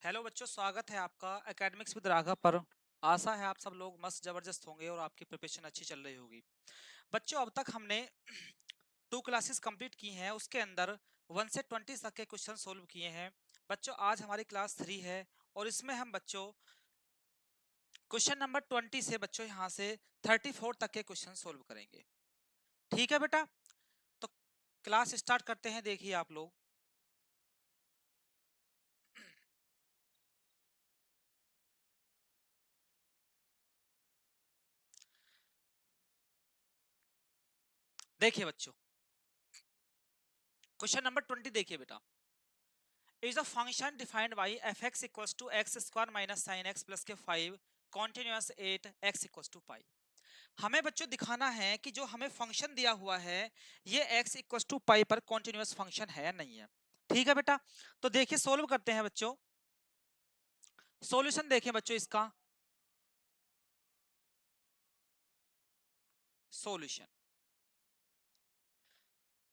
Hello बच्चों, स्वागत है आपका एकेडमिक्स विद राघव पर। आशा है आप सब लोग मस्त जबरदस्त होंगे और आपकी प्रिपरेशन अच्छी चल रही होगी। बच्चों, अब तक हमने 2 क्लासेस कंप्लीट की हैं, उसके अंदर 1 से 20 तक के क्वेश्चन सोल्व किए हैं। बच्चों, आज हमारी क्लास 3 है और इसमें हम बच्चों क्वेश्चन नंबर 20 से बच्चों यहाँ से 34 तक के क्वेश्चन सोल्व करेंगे। ठीक है बेटा, तो क्लास स्टार्ट करते हैं। देखिए आप लोग, देखिए बच्चों, क्वेश्चन नंबर 20 देखिए बेटा। is a function defined by fx equals to x square minus sin x plus के 5 continuous 8 x equals to pi। हमें बच्चों दिखाना है कि जो हमें फंक्शन दिया हुआ है ये x इक्वल्स टू पाई पर कॉन्टिन्यूअस फंक्शन है या नहीं है। ठीक है बेटा, तो देखिए सोल्व करते हैं बच्चों। सॉल्यूशन देखें बच्चों इसका। सॉल्यूशन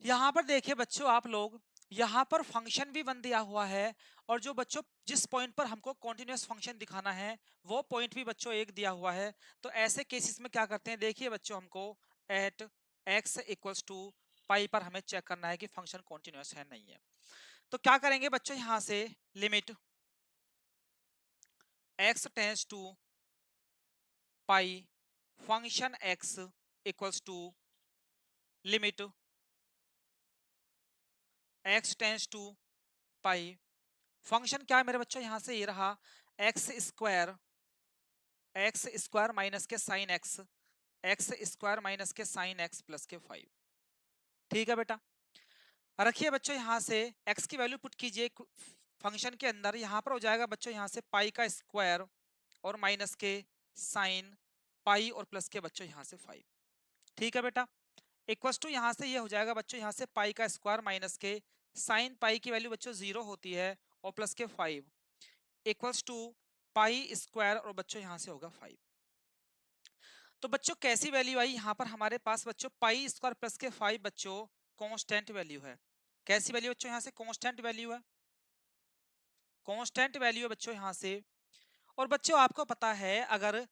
यहां पर देखिए बच्चों आप लोग, यहां पर फंक्शन भी वन दिया हुआ है और जो बच्चों जिस पॉइंट पर हमको कॉन्टिन्यूअस फंक्शन दिखाना है वो पॉइंट भी बच्चों एक दिया हुआ है। तो ऐसे केसेस में क्या करते हैं, देखिए बच्चों हमको एट एक्स इक्वल्स टू पाई पर हमें चेक करना है कि फंक्शन कॉन्टिन्यूअस है नहीं है। तो क्या करेंगे बच्चों, यहां से limit x tends to pi function x equals to limit x tends to pi function क्या है मेरे बच्चों, यहां से ये रहा x square minus k sine x, x square minus k sine x plus k 5। ठीक है बेटा, रखिए बच्चों यहां से एक्स की वैल्यू पुट कीजिए फंक्शन के अंदर। यहां पर हो जाएगा बच्चों यहां से पाई का स्क्वायर और माइनस के साइन पाई और प्लस के बच्चों यहां से 5। ठीक है बेटा, इक्वल्स टू यहां से ये हो जाएगा बच्चों यहां से पाई का square minus k sine pi की वैल्यू बच्चों 0 होती है और plus k 5 equals to pi square और बच्चों यहां से होगा 5। तो बच्चों कैसी वैल्यू आई यहाँ पर हमारे पास बच्चों पाई स्क्वायर प्लस के 5 बच्चों कांस्टेंट वैल्यू है। कैसी वैल्यू बच्चों यहाँ से कांस्टेंट वैल्यू है, कांस्टेंट वैल्यू है बच्चों यहाँ से। और बच्चों आपको पता है अगर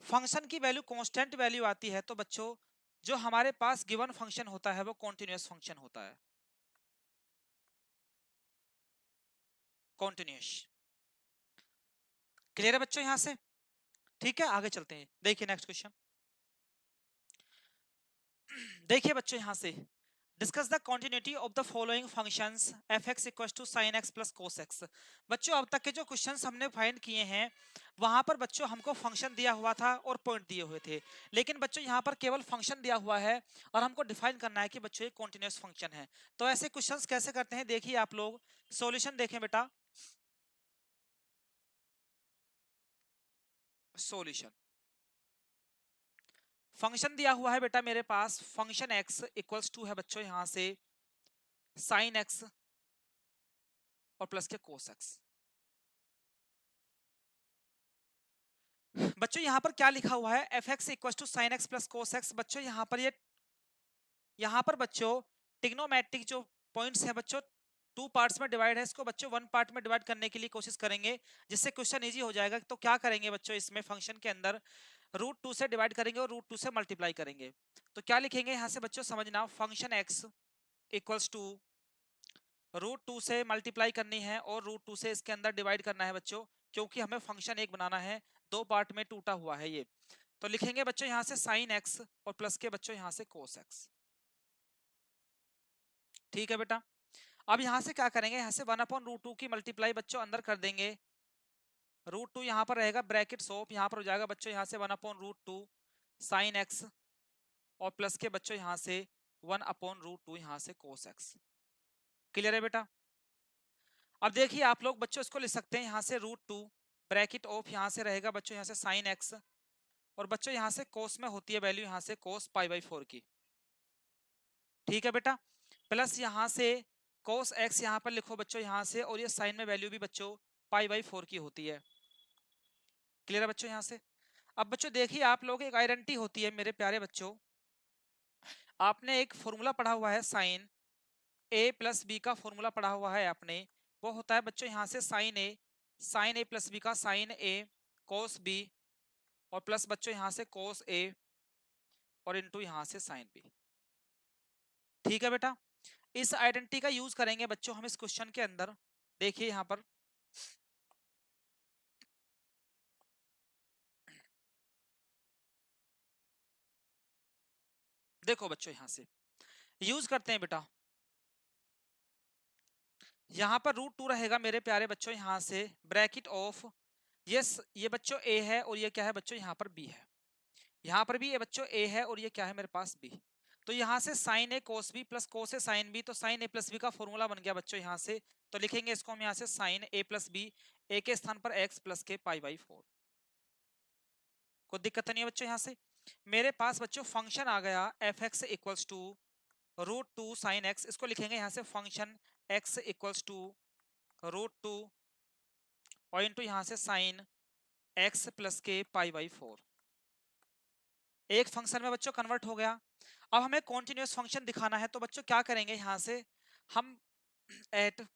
फंक्शन की वैल्यू कांस्टेंट वैल्यू आती है तो बच्चों जो हमारे पास गिवन फंक्शन होता है वो कॉन्टिन्यूअस फंक्शन होता है। कॉन्टिन्यूअस, क्लियर है बच्चों यहाँ से। ठीक है, आगे चलते हैं। देखिए नेक्स्ट क्वेश्चन। देखिए बच्चों यहाँ से discuss the continuity of the following functions f x equal to sine x plus cos x. बच्चों अब तक के जो क्वेश्चंस हमने फाइंड किए हैं वहां पर बच्चों हमको फंक्शन दिया हुआ था और पॉइंट दिए हुए थे, लेकिन बच्चों यहाँ पर केवल फंक्शन दिया हुआ है और हमको डिफाइन करना है कि बच्चों ये कॉन्टिन्यूअस फंक्शन है। तो ऐसे क्वेश्चंस कैसे करते हैं, देखिए आप लोग सॉल्यूशन देखें बेटा। सॉल्यूशन फंक्शन दिया हुआ है बेटा मेरे पास, फंक्शन एक्स इक्वल्स टू है बच्चों यहां से साइन एक्स और प्लस के कोस एक्स। बच्चों यहां पर क्या लिखा हुआ है, f x equal to sine x plus cos x. बच्चों यहां पर ये यहां पर बच्चों टिग्नोमेट्रिक जो पॉइंट्स है बच्चों 2 पार्ट्स में डिवाइड है, इसको बच्चों 1 पार्ट में डिवाइड करने के लिए कोशिश करेंगे जिससे क्वेश्चन इजी हो जाएगा। तो क्या करेंगे बच्चों, इसमें फंक्शन के अंदर √2 से डिवाइड करेंगे और √2 से मल्टीप्लाई करेंगे। तो क्या लिखेंगे यहाँ से बच्चों, समझना फंक्शन एक्स इक्वल्स टू √2 से मल्टीप्लाई करनी है और √2 से इसके अंदर डिवाइड करना है बच्चों, क्योंकि हमें फंक्शन एक बनाना है, 2 पार्ट में टूटा हुआ है ये। तो लिखेंगे बच्चों यहाँ से साइन एक्स और प्लस के बच्चों यहाँ से कोस एक्स। ठीक है बेटा, अब यहाँ से क्या करेंगे, यहाँ से 1/√2 की मल्टीप्लाई बच्चों अंदर कर देंगे। √2 यहाँ पर रहेगा ब्रैकेट सोप, यहाँ पर हो जाएगा बच्चों यहाँ से 1/√2 साइन एक्स और प्लस के बच्चों यहाँ से 1/√2 यहाँ से कोस एक्स। क्लियर है बेटा। अब देखिए आप लोग बच्चों इसको लिख सकते हैं यहाँ से √2 ब्रैकेट ऑफ यहाँ से रहेगा बच्चों यहाँ से साइन एक्स और बच्चों यहाँ से कोस में होती है वैल्यू यहाँ से कोस पाई/4 की। ठीक है बेटा, प्लस यहाँ से कोस एक्स यहाँ पर लिखो बच्चों यहाँ से, और ये साइन में वैल्यू भी बच्चों पाई/4 की होती है। क्लियर है बच्चों यहाँ से। अब बच्चों देखिए आप लोग एक आइडेंटिटी होती है मेरे प्यारे बच्चों, आपने एक फॉर्मूला पढ़ा हुआ है साइन ए प्लस बी का फॉर्मूला पढ़ा हुआ है आपने, वो होता है बच्चों यहाँ से साइन ए साइन ए प्लस बी का साइन ए कोस बी और प्लस बच्चों यहां से कोस ए और इनटू यहां से साइन बी। ठीक है बेटा, इस आइडेंटिटी का यूज करेंगे बच्चों हम इस क्वेश्चन के अंदर। देखिए यहां पर देखो बच्चों, यहां से यूज करते हैं बेटा। यहां पर √2 रहेगा मेरे प्यारे बच्चों, यहां से ब्रैकेट ऑफ ये बच्चों ए है और ये क्या है बच्चों यहां पर बी है। यहां पर भी ये बच्चों ए है और ये क्या है मेरे पास बी। तो यहां से साइन ए कोस बी प्लस कोस ए साइन बी, तो साइन ए प्लस बी का फॉर्मूला बन गया बच्चों यहां से। तो लिखेंगे इसको हम यहां से साइन ए प्लस बी, ए के स्थान पर एक्स प्लस के पाई बाई 4। कोई दिक्कत नहीं है बच्चों। यहां से मेरे पास बच्चों फंक्शन आ गया f x equals to √2 sine x. इसको लिखेंगे यहां से फंक्शन एक्स इक्वल्स टू √2 और इंटू यहां से साइन एक्स प्लस के पाई बाई 4। एक फंक्शन में बच्चों कन्वर्ट हो गया। अब हमें कॉन्टिन्यूअस फंक्शन दिखाना है, तो बच्चों क्या करेंगे यहां से हम at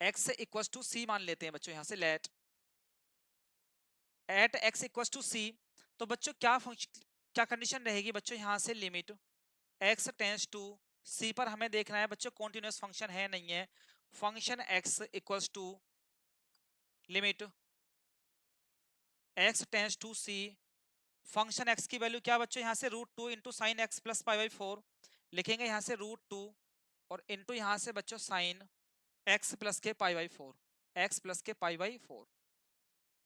x equals to c मान लेते हैं बच्चों। यहां से let at x equals to c, तो बच्चों क्या कंडीशन रहेगी बच्चों यहां से limit x tends to c पर हमें देखना है बच्चों कॉन्टिन्यूअस फंक्शन है नहीं है। Function x equals to limit x tends to c, function x की वैल्यू क्या बच्चों यहां से √2 into sine x plus pi by 4 लिखेंगे यहां से √2 और इंटू यहां से बच्चों साइन एक्स प्लस के पाई बाई 4, एक्स प्लस के पाई बाई 4।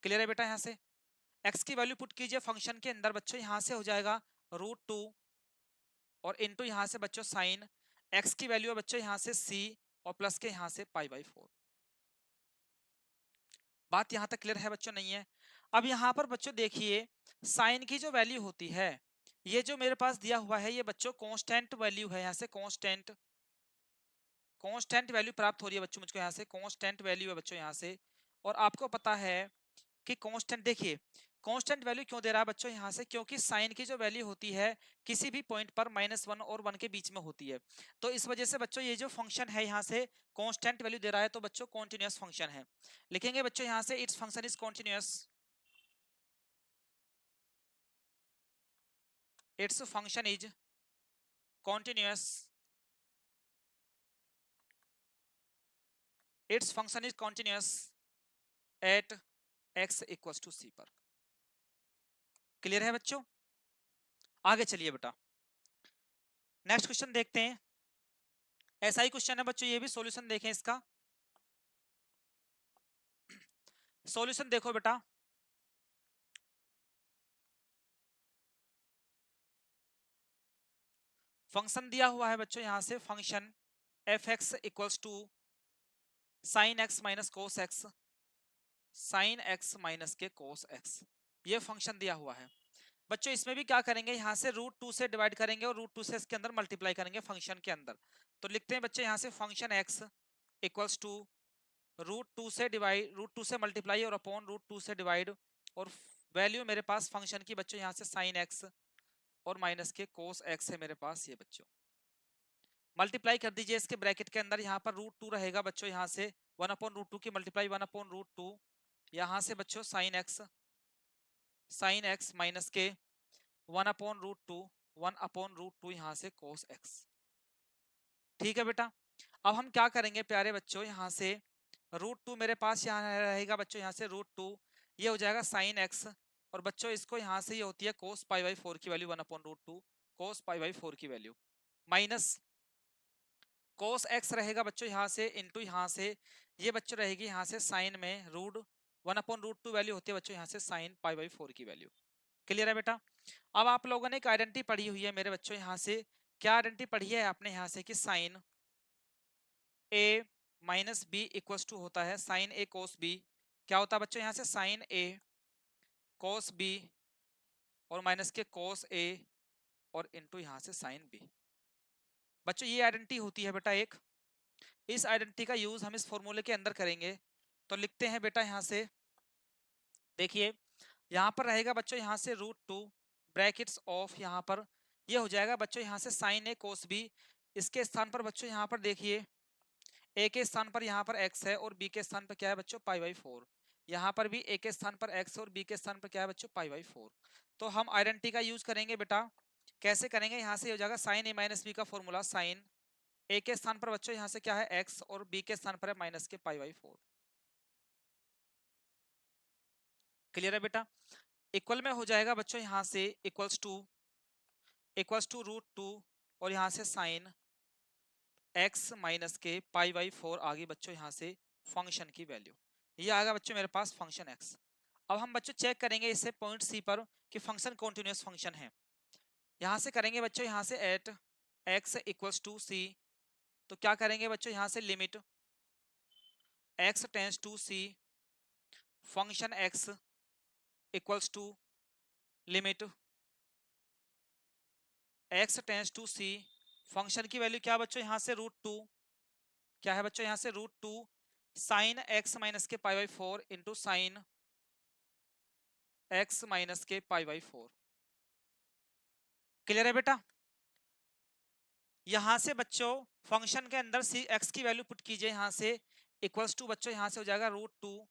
क्लियर है बेटा। यहां से एक्स की वैल्यू पुट कीजिए फंक्शन के अंदर बच्चों, यहां से हो जाएगा √2 और इंटू यहां से बच्चों साइन एक्स की वैल्यू है बच्चों यहां से सी और प्लस के यहां से पाई बाई 4। बात यहां तक क्लियर है बच्चों? नहीं है। अब यहां पर बच्चों देखिए साइन की जो वैल्यू होती है, ये जो मेरे पास दिया हुआ है ये बच्चों कांस्टेंट वैल्यू है। यहां से कांस्टेंट वैल्यू प्राप्त हो रही है बच्चों मुझको, यहां से कांस्टेंट वैल्यू है बच्चों यहां से। और आपको पता है कि कांस्टेंट, देखिए कांस्टेंट वैल्यू क्यों दे रहा है बच्चों यहां से, क्योंकि साइन की जो वैल्यू होती है किसी भी पॉइंट पर -1 और 1 के बीच में होती है। तो इस वजह से बच्चों ये जो फंक्शन है यहां से कांस्टेंट वैल्यू दे रहा है, तो बच्चों कॉन्टिन्यूअस फंक्शन है। लिखेंगे बच्चों यहां से it's function is continuous, its function is continuous, its function is continuous at x equals to c पर। क्लियर है बच्चों? आगे चलिए बेटा, नेक्स्ट क्वेश्चन देखते हैं। ऐसा ही क्वेश्चन है बच्चों, ये भी सॉल्यूशन देखें इसका। सॉल्यूशन देखो बेटा, फंक्शन दिया हुआ है बच्चों यहां से function F x equals to sine x minus cos x, sine x minus k cos x, ये फंक्शन दिया हुआ है बच्चों। इसमें भी क्या करेंगे यहां से √2 से डिवाइड करेंगे और √2 से इसके अंदर मल्टीप्लाई करेंगे फंक्शन के अंदर। तो लिखते हैं बच्चे यहां से फंक्शन एक्स इक्वल्स टू √2 से मल्टीप्लाई और अपॉन √2 से डिवाइड, और वैल्यू मेरे पास फंक्शन की बच्चों यहां से साइन एक्स और माइनस के कोस एक्स है मेरे पास ये बच्चों। मल्टीप्लाई कर दीजिए इसके ब्रैकेट के अंदर, यहाँ पर √2 रहेगा बच्चों, यहाँ से 1/√2 की मल्टीप्लाई 1/√2, यहाँ से बच्चों साइन एक्स माइनस के 1/√2, 1/√2 यहाँ से कोस एक्स। ठीक है बेटा। अब हम क्या करेंगे प्यारे बच्चों, यहाँ से √2 मेरे पास यहाँ रहेगा बच्चों, यहाँ से √2 ये हो जाएगा साइन एक्स, और बच्चों इसको यहाँ से ये होती है कोस पाई बाई 4 की वैल्यू 1/√2 कोस पाई बाई 4 की वैल्यू, माइनस कोस एक्स रहेगा बच्चों यहाँ से इंटू यहाँ से ये बच्चों रहेगी यहाँ से साइन में रूट 1/√2 वैल्यू होती है बच्चों यहाँ से साइन पाई बाई 4 की वैल्यू। क्लियर है बेटा? अब आप लोगों ने एक आइडेंटिटी पढ़ी हुई है मेरे बच्चों, यहाँ से क्या आइडेंटिटी पढ़ी है आपने यहाँ से कि sine A minus B equals to होता है साइन ए कोस बी। क्या होता है बच्चों यहाँ से साइन ए कोस बी और माइनस के कोस ए और इंटू यहाँ से साइन बी। बच्चों ये आइडेंटिटी होती है बेटा एक, इस आइडेंटिटी का यूज हम इस फॉर्मूले के अंदर करेंगे। तो लिखते हैं बेटा यहाँ से, देखिए यहाँ पर रहेगा बच्चों यहाँ से √2 ब्रैकेट्स ऑफ, यहाँ पर ये हो जाएगा बच्चों यहाँ से साइन ए कोस बी, इसके स्थान पर बच्चों यहाँ पर देखिए ए के स्थान पर यहाँ पर x है और b के स्थान पर क्या है बच्चों π/4। यहाँ पर भी a के स्थान पर x और b के स्थान पर क्या है बच्चों π/4। तो हम आइडेंटिटी का यूज करेंगे बेटा। कैसे करेंगे, यहाँ से हो जाएगा साइन a माइनस बी का फॉर्मूला, साइन a के स्थान पर बच्चों यहाँ से क्या है x और b के स्थान पर है माइनस के π/4। क्लियर है बेटा। इक्वल में हो जाएगा बच्चों यहाँ से इक्वल्स टू √2 और यहाँ से साइन x माइनस के π/4 आ गई बच्चों यहाँ से फंक्शन की वैल्यू। ये आ गया बच्चों मेरे पास फंक्शन x। अब हम बच्चों चेक करेंगे इससे पॉइंट सी पर कि फंक्शन कॉन्टिन्यूअस फंक्शन है। यहाँ से करेंगे बच्चों यहाँ से at x equals to c, तो क्या करेंगे बच्चों यहाँ से limit x tends to c function x equals to limit x tends to c function की वैल्यू क्या बच्चों यहाँ से √2, क्या है बच्चों यहाँ से √2 साइन x माइनस के π/4 इंटू साइन x माइनस के π/4। क्लियर है बेटा। यहां से बच्चों फंक्शन के अंदर सी x की वैल्यू पुट कीजिए, यहाँ से इक्वल्स टू बच्चों यहाँ से हो जाएगा √2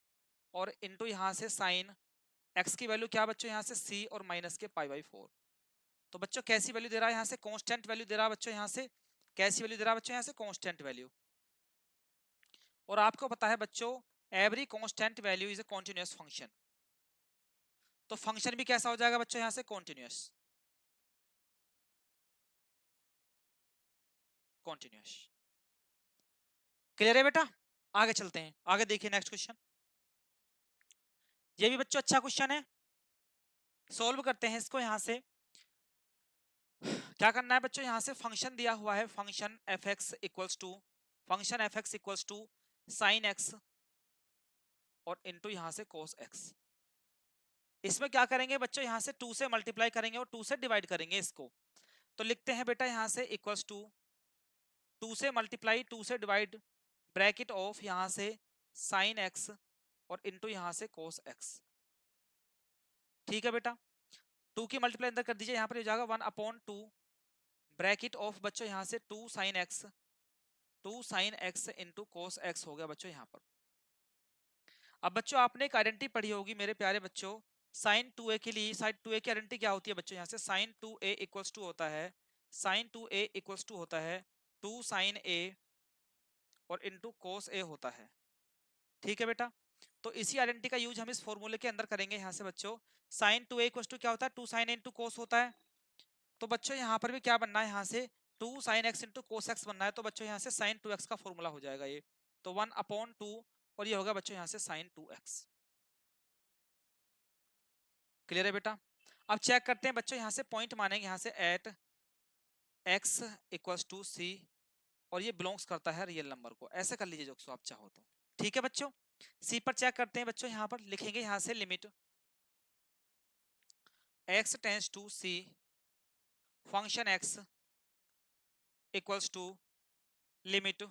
और इंटू यहाँ से साइन x की वैल्यू क्या बच्चों यहाँ से c और माइनस के π/4। तो बच्चों कैसी वैल्यू दे रहा है यहाँ से, कांस्टेंट वैल्यू दे रहा है बच्चों यहाँ से। कैसी वैल्यू दे रहा है बच्चों यहाँ से, कांस्टेंट वैल्यू। और आपको पता है बच्चों every constant value is a continuous function, तो फंक्शन भी कैसा हो जाएगा बच्चों यहाँ से कॉन्टिन्यूअस। कॉन्टिन्यूअस। क्लियर है बेटा। आगे चलते हैं, आगे देखिए नेक्स्ट क्वेश्चन। ये भी बच्चों अच्छा क्वेश्चन है, सोल्व करते हैं इसको। यहाँ से क्या करना है बच्चों, यहाँ से फंक्शन दिया हुआ है function f(x) equals to function f(x) equals to sine x और इनटू यहाँ से cos x। इसमें क्या करेंगे बच्चों, यहाँ से 2 से मल्टीप्लाई करेंगे और 2 से डिवाइड करेंगे इसको। तो लिखते हैं बेटा यहाँ से इक्वल्स टू 2 से मल्टीप्लाई 2 से डिवाइड ब्रैकेट ऑफ यहाँ से साइन x और इनटू यहाँ से cos x। ठीक है बेटा। 2 की मल्टीप्लाई अंदर कर दीजिए, यहाँ पर हो जाएगा 1/2 ब्रैकेट ऑफ बच्चों यहाँ से 2 sine x into cos x हो गया बच्चों यहाँ पर। अब बच्चों आपने एक आइडेंटिटी पढ़ी होगी मेरे प्यारे बच्चों, साइन 2a के लिए। साइन 2a की आइडेंटिटी क्या होती है बच्चों, यहाँ से साइन 2a इक्वल्स टू होता है साइन 2a इक्वल्स टू होता है 2 साइन a और इंटू cos a होता है। ठीक है बेटा। तो इसी आइडेंटिटी का यूज हम इस फॉर्मूले के अंदर करेंगे। यहाँ से बच्चों साइन 2a इक्वल्स टू क्या होता है 2 साइन a इंटू cos होता है। तो बच्चों यहाँ पर भी क्या बनना है, यहाँ से 2 sine x into cos x बनना है। तो बच्चों यहाँ से साइन 2x का फॉर्मूला हो जाएगा ये, तो 1/2 और ये होगा बच्चों यहाँ से साइन 2x। क्लियर है बेटा। अब चेक करते हैं बच्चों, यहाँ से पॉइंट मानेंगे यहाँ से at x equals to c और ये बिलोंग्स करता है रियल नंबर को। ऐसे कर लीजिए जो आप चाहो तो। ठीक है बच्चों। सी पर चेक करते हैं बच्चों, यहाँ पर लिखेंगे यहाँ से limit x tends to c function x equals to limit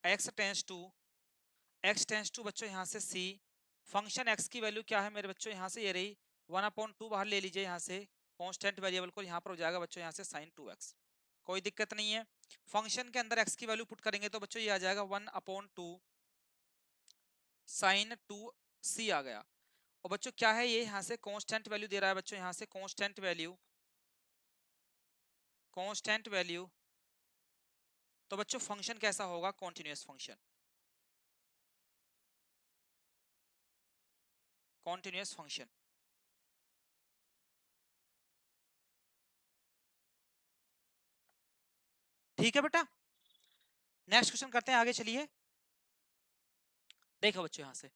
x tends to बच्चों यहाँ से c फंक्शन x की वैल्यू क्या है मेरे बच्चों, यहाँ से ये रही 1/2 बाहर ले लीजिए यहाँ से कांस्टेंट वेरिएबल को, यहाँ पर हो जाएगा बच्चों यहाँ से साइन 2x। कोई दिक्कत नहीं है। फंक्शन के अंदर x की वैल्यू पुट करेंगे तो बच्चों ये आ जाएगा 1/2 साइन 2c आ गया। और बच्चों क्या है ये, यहाँ से कांस्टेंट वैल्यू दे रहा है बच्चों, यहाँ से कांस्टेंट वैल्यू। तो बच्चों फंक्शन कैसा होगा, कॉन्टिन्यूअस फंक्शन। Continuous function. ठीक है बेटा। नेक्स्ट क्वेश्चन करते हैं, आगे चलिए। देखो बच्चों यहाँ से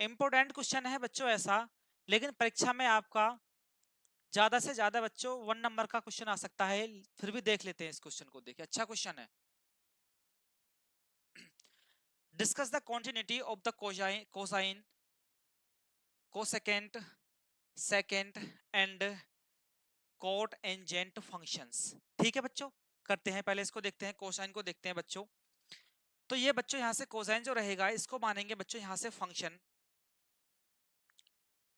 इंपोर्टेंट क्वेश्चन है बच्चों ऐसा, लेकिन परीक्षा में आपका ज्यादा से ज्यादा बच्चों 1 नंबर का क्वेश्चन आ सकता है। फिर भी देख लेते हैं इस क्वेश्चन को, देखिए अच्छा क्वेश्चन है। Discuss the continuity of the cosine cosecant secant and cotangent functions. ठीक है बच्चों, करते हैं पहले इसको देखते हैं, कोसाइन को देखते हैं बच्चों। तो ये बच्चों यहाँ से कोसाइन जो रहेगा इसको मानेंगे बच्चों यहाँ से फंक्शन।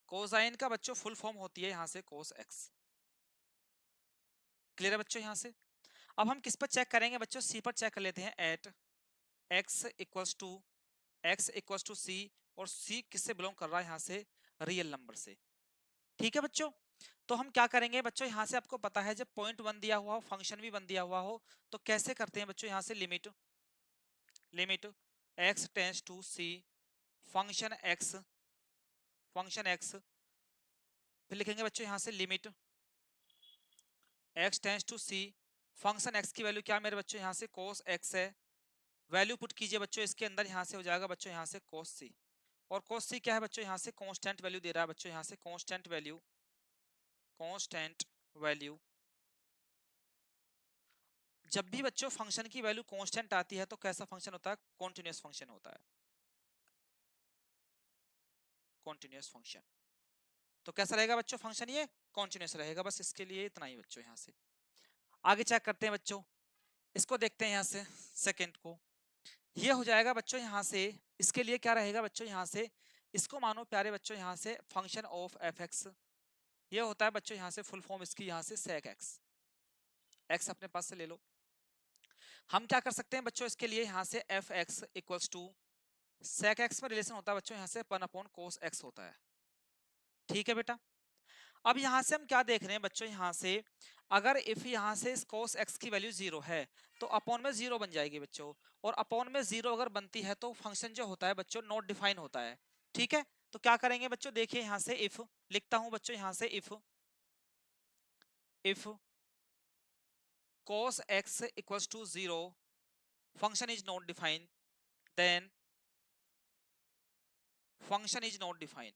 कोसाइन का बच्चों फुल फॉर्म होती है यहाँ से कोस एक्स। क्लियर है बच्चों यहाँ से। अब हम किस पर चेक करेंगे बच्चों, सी पर चेक कर लेते हैं। Eight x equals to c, और सी किससे बिलोंग कर रहा है यहाँ से, रियल नंबर से। ठीक है बच्चों, तो हम क्या करेंगे बच्चों, यहाँ से आपको पता है जब पॉइंट वन दिया हुआ हो, फंक्शन भी वन दिया हुआ हो, तो कैसे करते हैं बच्चों, यहाँ से limit x tends to c function x, फिर लिखेंगे बच्चों यहाँ से limit x tends to c function x की वैल्यू क्या मेरे बच्चों, यहाँ से cos x है, वैल्यू पुट कीजिए बच्चों इसके अंदर, यहाँ से हो जाएगा बच्चों यहाँ से cos c, और cos c क्या है बच्चों, यहाँ से कांस्टेंट वैल्यू दे रहा है बच्चों, यहाँ से कांस्टेंट वैल्यू। जब भी बच्चों फंक्शन की वैल्यू कांस्टेंट आती है तो कैसा फंक्शन होता है, कॉन्टिन्यूअस फंक्शन होता है, कॉन्टिन्यूअस फंक्शन। तो कैसा रहेगा बच्चों फंक्शन, ये कॉन्टिन्यूअस रहेगा। बस इसके लिए इतना ही बच्चों, यहाँ से आगे चेक करते हैं बच्चों, इसको देखते हैं यहाँ से सेकंड को, ये हो जाएगा बच्चों यहाँ से, इसके लिए क्या रहेगा बच्चों, यहाँ से इसको मानो प्यारे बच्चों यहाँ से फंक्शन ऑफ एफ एक्स, ये होता है बच्चों यहाँ से फुल फॉर्म इसकी, यहाँ से सेक एक्स, एक्स अपने पास से ले लो। हम क्या कर सकते हैं बच्चों, इसके लिए यहाँ से f x equals to sec x में रिलेशन होता है बच्चों, यहाँ से 1/cos x होता है। ठीक है बेटा, अब यहाँ से हम क्या देख रहे हैं बच्चों, यहाँ से अगर इफ यहाँ से cos x की वैल्यू 0 है तो अपॉन में 0 बन जाएगी बच्चों, और अपॉन में 0 अगर बनती है तो फंक्शन जो होता है बच्चों नॉट डिफाइन होता है। ठीक है, तो क्या करेंगे बच्चों, देखिए यहाँ से इफ लिखता हूं बच्चों, यहाँ से if cos x equals to 0 function is not define, then function is not define,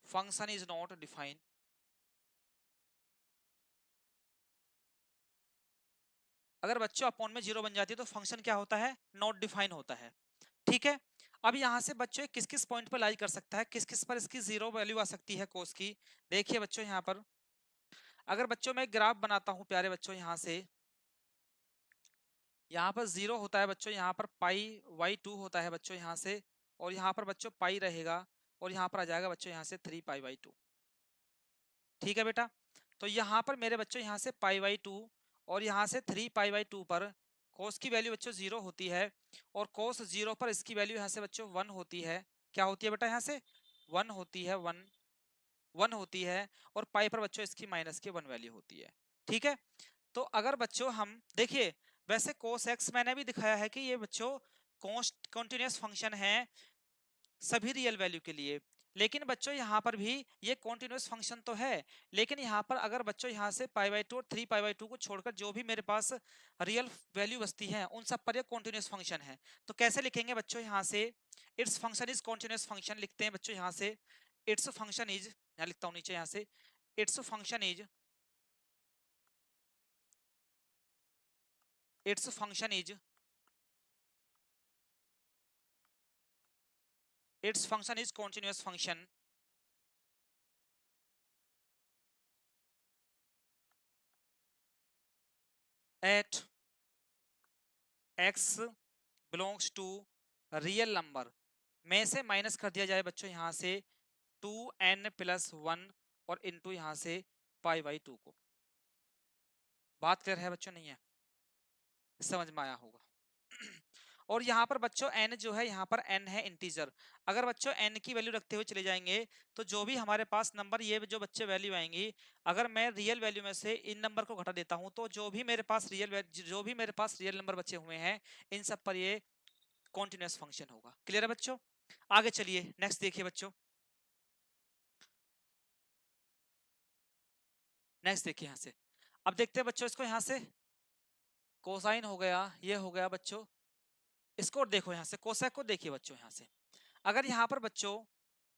function is not define. अगर बच्चों अपॉन में 0 बन जाती है तो फंक्शन क्या होता है, नॉट डिफाइन होता है। ठीक है, अब यहाँ से बच्चों किस किस पॉइंट पर लाई कर सकता है, किस किस पर इसकी 0 वैल्यू आ सकती है कोस की। देखिए बच्चों यहाँ पर अगर बच्चों मैं ग्राफ बनाता हूँ प्यारे बच्चों, यहाँ से यहाँ पर 0 होता है बच्चों, यहाँ पर पाई वाई 2 होता है बच्चों यहाँ से, और यहाँ पर बच्चों पाई रहेगा, और यहाँ पर आ जाएगा बच्चों यहाँ से 3π/2। ठीक है बेटा, तो यहाँ पर मेरे बच्चों यहाँ से π/2 और यहाँ से 3π/2 पर कोस की वैल्यू बच्चों 0 होती है, और कोस 0 पर इसकी वैल्यू यहाँ से बच्चों 1 होती है। क्या होती है बेटा, यहाँ से 1 होती है, 1 होती है, और पाई पर बच्चों इसकी माइनस की 1 वैल्यू होती है। ठीक है, तो अगर बच्चों हम देखिए, वैसे cos x मैंने भी दिखाया है कि ये बच्चों कॉन्टिन्यूअस फंक्शन है सभी रियल वैल्यू के लिए, लेकिन बच्चों यहाँ पर भी ये कॉन्टिन्यूअस फंक्शन तो है, लेकिन यहाँ पर अगर बच्चों यहाँ से π/2 और 3π/2 को छोड़कर जो भी मेरे पास रियल वैल्यू बचती है उन सब पर ये कॉन्टिन्यूअस फंक्शन है। तो कैसे लिखेंगे बच्चों, यहाँ से it's function is continuous function लिखते हैं बच्चों, यहाँ से इट्स फंक्शन इज, यहाँ लिखता हूँ नीचे, यहाँ से it's function is, it's function is, it's function is continuous function at x belongs to real number में से माइनस कर दिया जाए बच्चों यहाँ से 2n+1 और इनटू यहाँ से π/2 को। बात क्लियर है बच्चों, नहीं है, समझ में आया होगा। और यहाँ पर बच्चों n जो है, यहाँ पर n है इंटीजर, अगर बच्चों n की वैल्यू रखते हुए चले जाएंगे तो जो भी हमारे पास नंबर, ये जो बच्चे वैल्यू आएंगी, अगर मैं रियल वैल्यू में से इन नंबर को घटा देता हूं तो जो भी मेरे पास रियल नंबर बचे हुए हैं इन सब पर ये कॉन्टिन्यूअस फंक्शन होगा। क्लियर है बच्चों, आगे चलिए नेक्स्ट देखिए बच्चों, नेक्स्ट देखिए यहाँ से, अब देखते हैं बच्चों इसको, यहाँ से कोसाइन हो गया, ये हो गया बच्चों, इसको देखो यहाँ से कोसेक को देखिए बच्चों, यहाँ से अगर यहाँ पर बच्चों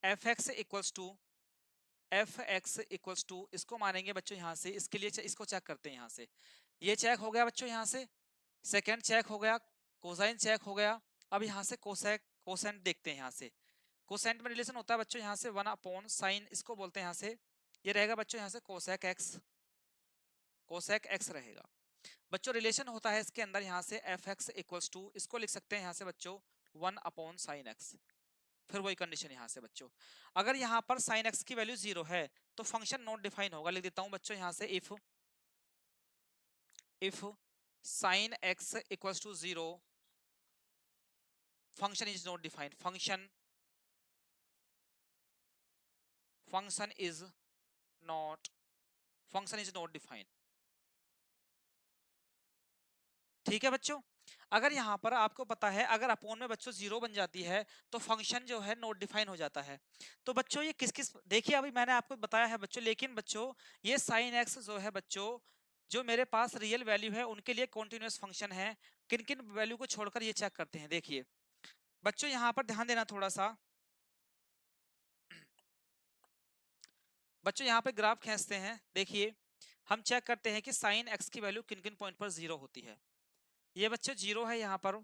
एफ एक्स इक्वल्स टू इसको मानेंगे बच्चों, यहाँ से इसके लिए इसको चेक करते हैं, यहाँ से ये चेक हो गया बच्चों, यहाँ से सेकेंड चेक हो गया, कोसाइन चेक हो गया। अब यहाँ से कोसेंट देखते हैं, यहाँ से कोसेंट में रिलेशन होता है बच्चों, यहाँ से 1/sin इसको बोलते हैं, यहाँ से ये रहेगा बच्चों, यहाँ से कोसेक एक्स रहेगा बच्चों। रिलेशन होता है इसके अंदर यहाँ से एफ एक्स इक्वल्स टू, इसको लिख सकते हैं यहाँ से बच्चों 1/sin x। फिर वही कंडीशन यहाँ से बच्चों, अगर यहाँ पर sin x की वैल्यू 0 है तो फंक्शन नॉट डिफाइन होगा, लिख देता हूँ बच्चों यहाँ से if if sin x equals to 0, function is not defined. Function is not defined. ठीक है बच्चों, अगर यहाँ पर आपको पता है अगर अपोन में बच्चों 0 बन जाती है तो फंक्शन जो है नॉट डिफाइन हो जाता है। तो बच्चों ये किस किस, देखिए अभी मैंने आपको बताया है बच्चों, लेकिन बच्चों ये साइन एक्स जो है बच्चों, जो मेरे पास रियल वैल्यू है उनके लिए कॉन्टिन्यूस फंक्शन है। किन किन वैल्यू को छोड़कर ये चेक करते हैं। देखिए बच्चों यहाँ पर ध्यान देना थोड़ा सा, बच्चों यहाँ पे ग्राफ खींचते हैं। देखिए हम चेक करते हैं कि साइन एक्स की वैल्यू किन किन पॉइंट पर 0 होती है। ये बच्चों 0 है यहाँ पर,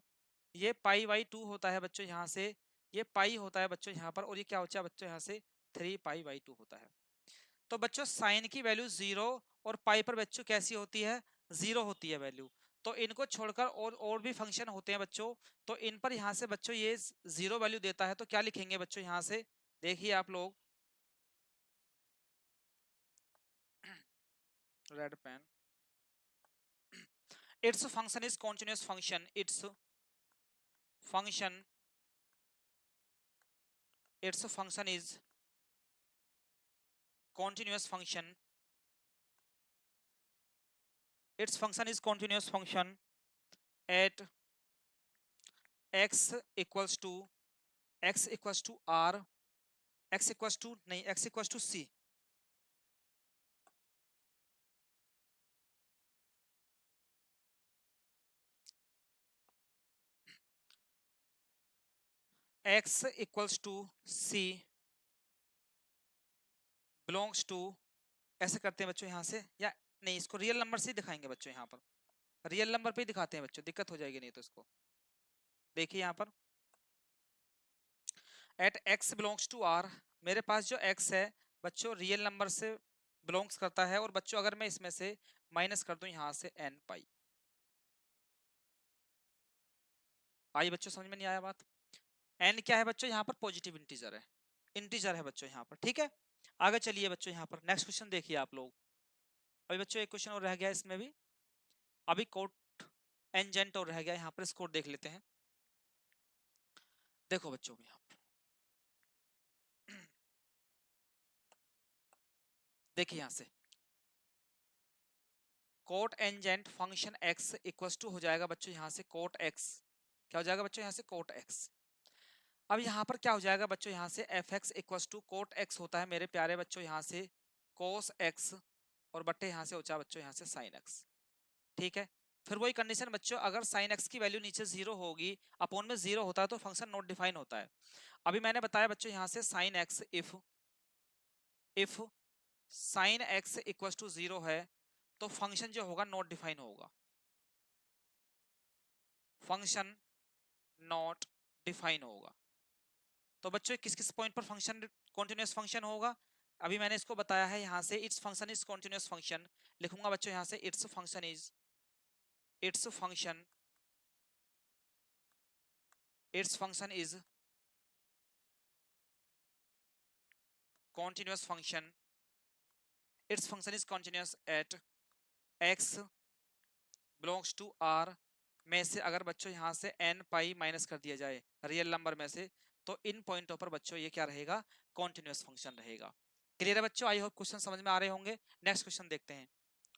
ये पाई बाई 2 होता है बच्चों यहाँ से, ये पाई होता है बच्चों यहाँ पर, और ये क्या होता है बच्चों यहाँ से 3 पाई बाई 2 होता है। तो बच्चों साइन की वैल्यू 0 और पाई पर बच्चों कैसी होती है, 0 होती है वैल्यू। तो इनको छोड़कर और भी फंक्शन होते हैं बच्चों, तो इन पर यहाँ से बच्चों ये 0 वैल्यू देता है, तो क्या लिखेंगे बच्चों यहाँ से, देखिए आप लोग, red pen, its function is continuous function, its function is continuous function, its function is continuous function at x equals to r, x equals to नहीं, x equals to c, x equals to c belongs to, ऐसे करते हैं बच्चों यहाँ से, या नहीं इसको रियल नंबर से दिखाएंगे बच्चों, यहाँ पर रियल नंबर पे ही दिखाते हैं बच्चों, दिक्कत हो जाएगी नहीं तो इसको। देखिए यहाँ पर at x belongs to r, मेरे पास जो x है बच्चों रियल नंबर से बिलोंग्स करता है, और बच्चों अगर मैं इसमें से माइनस कर दूं यहाँ से n पाई, आई बच्चों समझ में नहीं आया बात। n क्या है बच्चों, यहाँ पर पॉजिटिव इंटीजर है, इंटीजर है बच्चों यहाँ पर, ठीक है। आगे चलिए बच्चों, यहाँ पर नेक्स्ट क्वेश्चन देखिए आप लोग। अभी बच्चों एक क्वेश्चन और रह गया इसमें भी, अभी कोट एंजेंट और रह गया, यहाँ पर इसको देख लेते हैं। देखो बच्चों यहाँ पर देखिए यहाँ से cotangent function x equals to हो जाएगा बच्चों यहाँ से कोट x, क्या हो जाएगा बच्चों यहाँ से कोट x। अब यहाँ पर क्या हो जाएगा बच्चों, यहाँ से f x equals to cot x होता है मेरे प्यारे बच्चों यहाँ से कोस x, और बट्टे यहाँ से हो जाए बच्चों यहाँ से साइन x, ठीक है। फिर वही कंडीशन बच्चों, अगर साइन x की वैल्यू नीचे 0 होगी, अपोन में 0 होता है तो फंक्शन नॉट डिफाइन होता है। अभी मैंने बताया बच्चों यहाँ से sine x, if sine x equals to 0 है तो फंक्शन जो होगा नॉट डिफाइन होगा, फंक्शन नॉट डिफाइन होगा। तो बच्चों किस किस पॉइंट पर फंक्शन कॉन्टिन्यूस फंक्शन होगा, अभी मैंने इसको बताया है यहाँ से it's function is continuous function, लिखूंगा बच्चों यहाँ से it's function is continuous function, its function is continuous at x belongs to r में से अगर बच्चों यहाँ से n पाई माइनस कर दिया जाए रियल नंबर में से, तो इन पॉइंटों पर बच्चों ये क्या रहेगा, कॉन्टिन्यूस फंक्शन रहेगा। क्लियर है बच्चों, आई होप क्वेश्चन समझ में आ रहे होंगे। नेक्स्ट क्वेश्चन देखते हैं,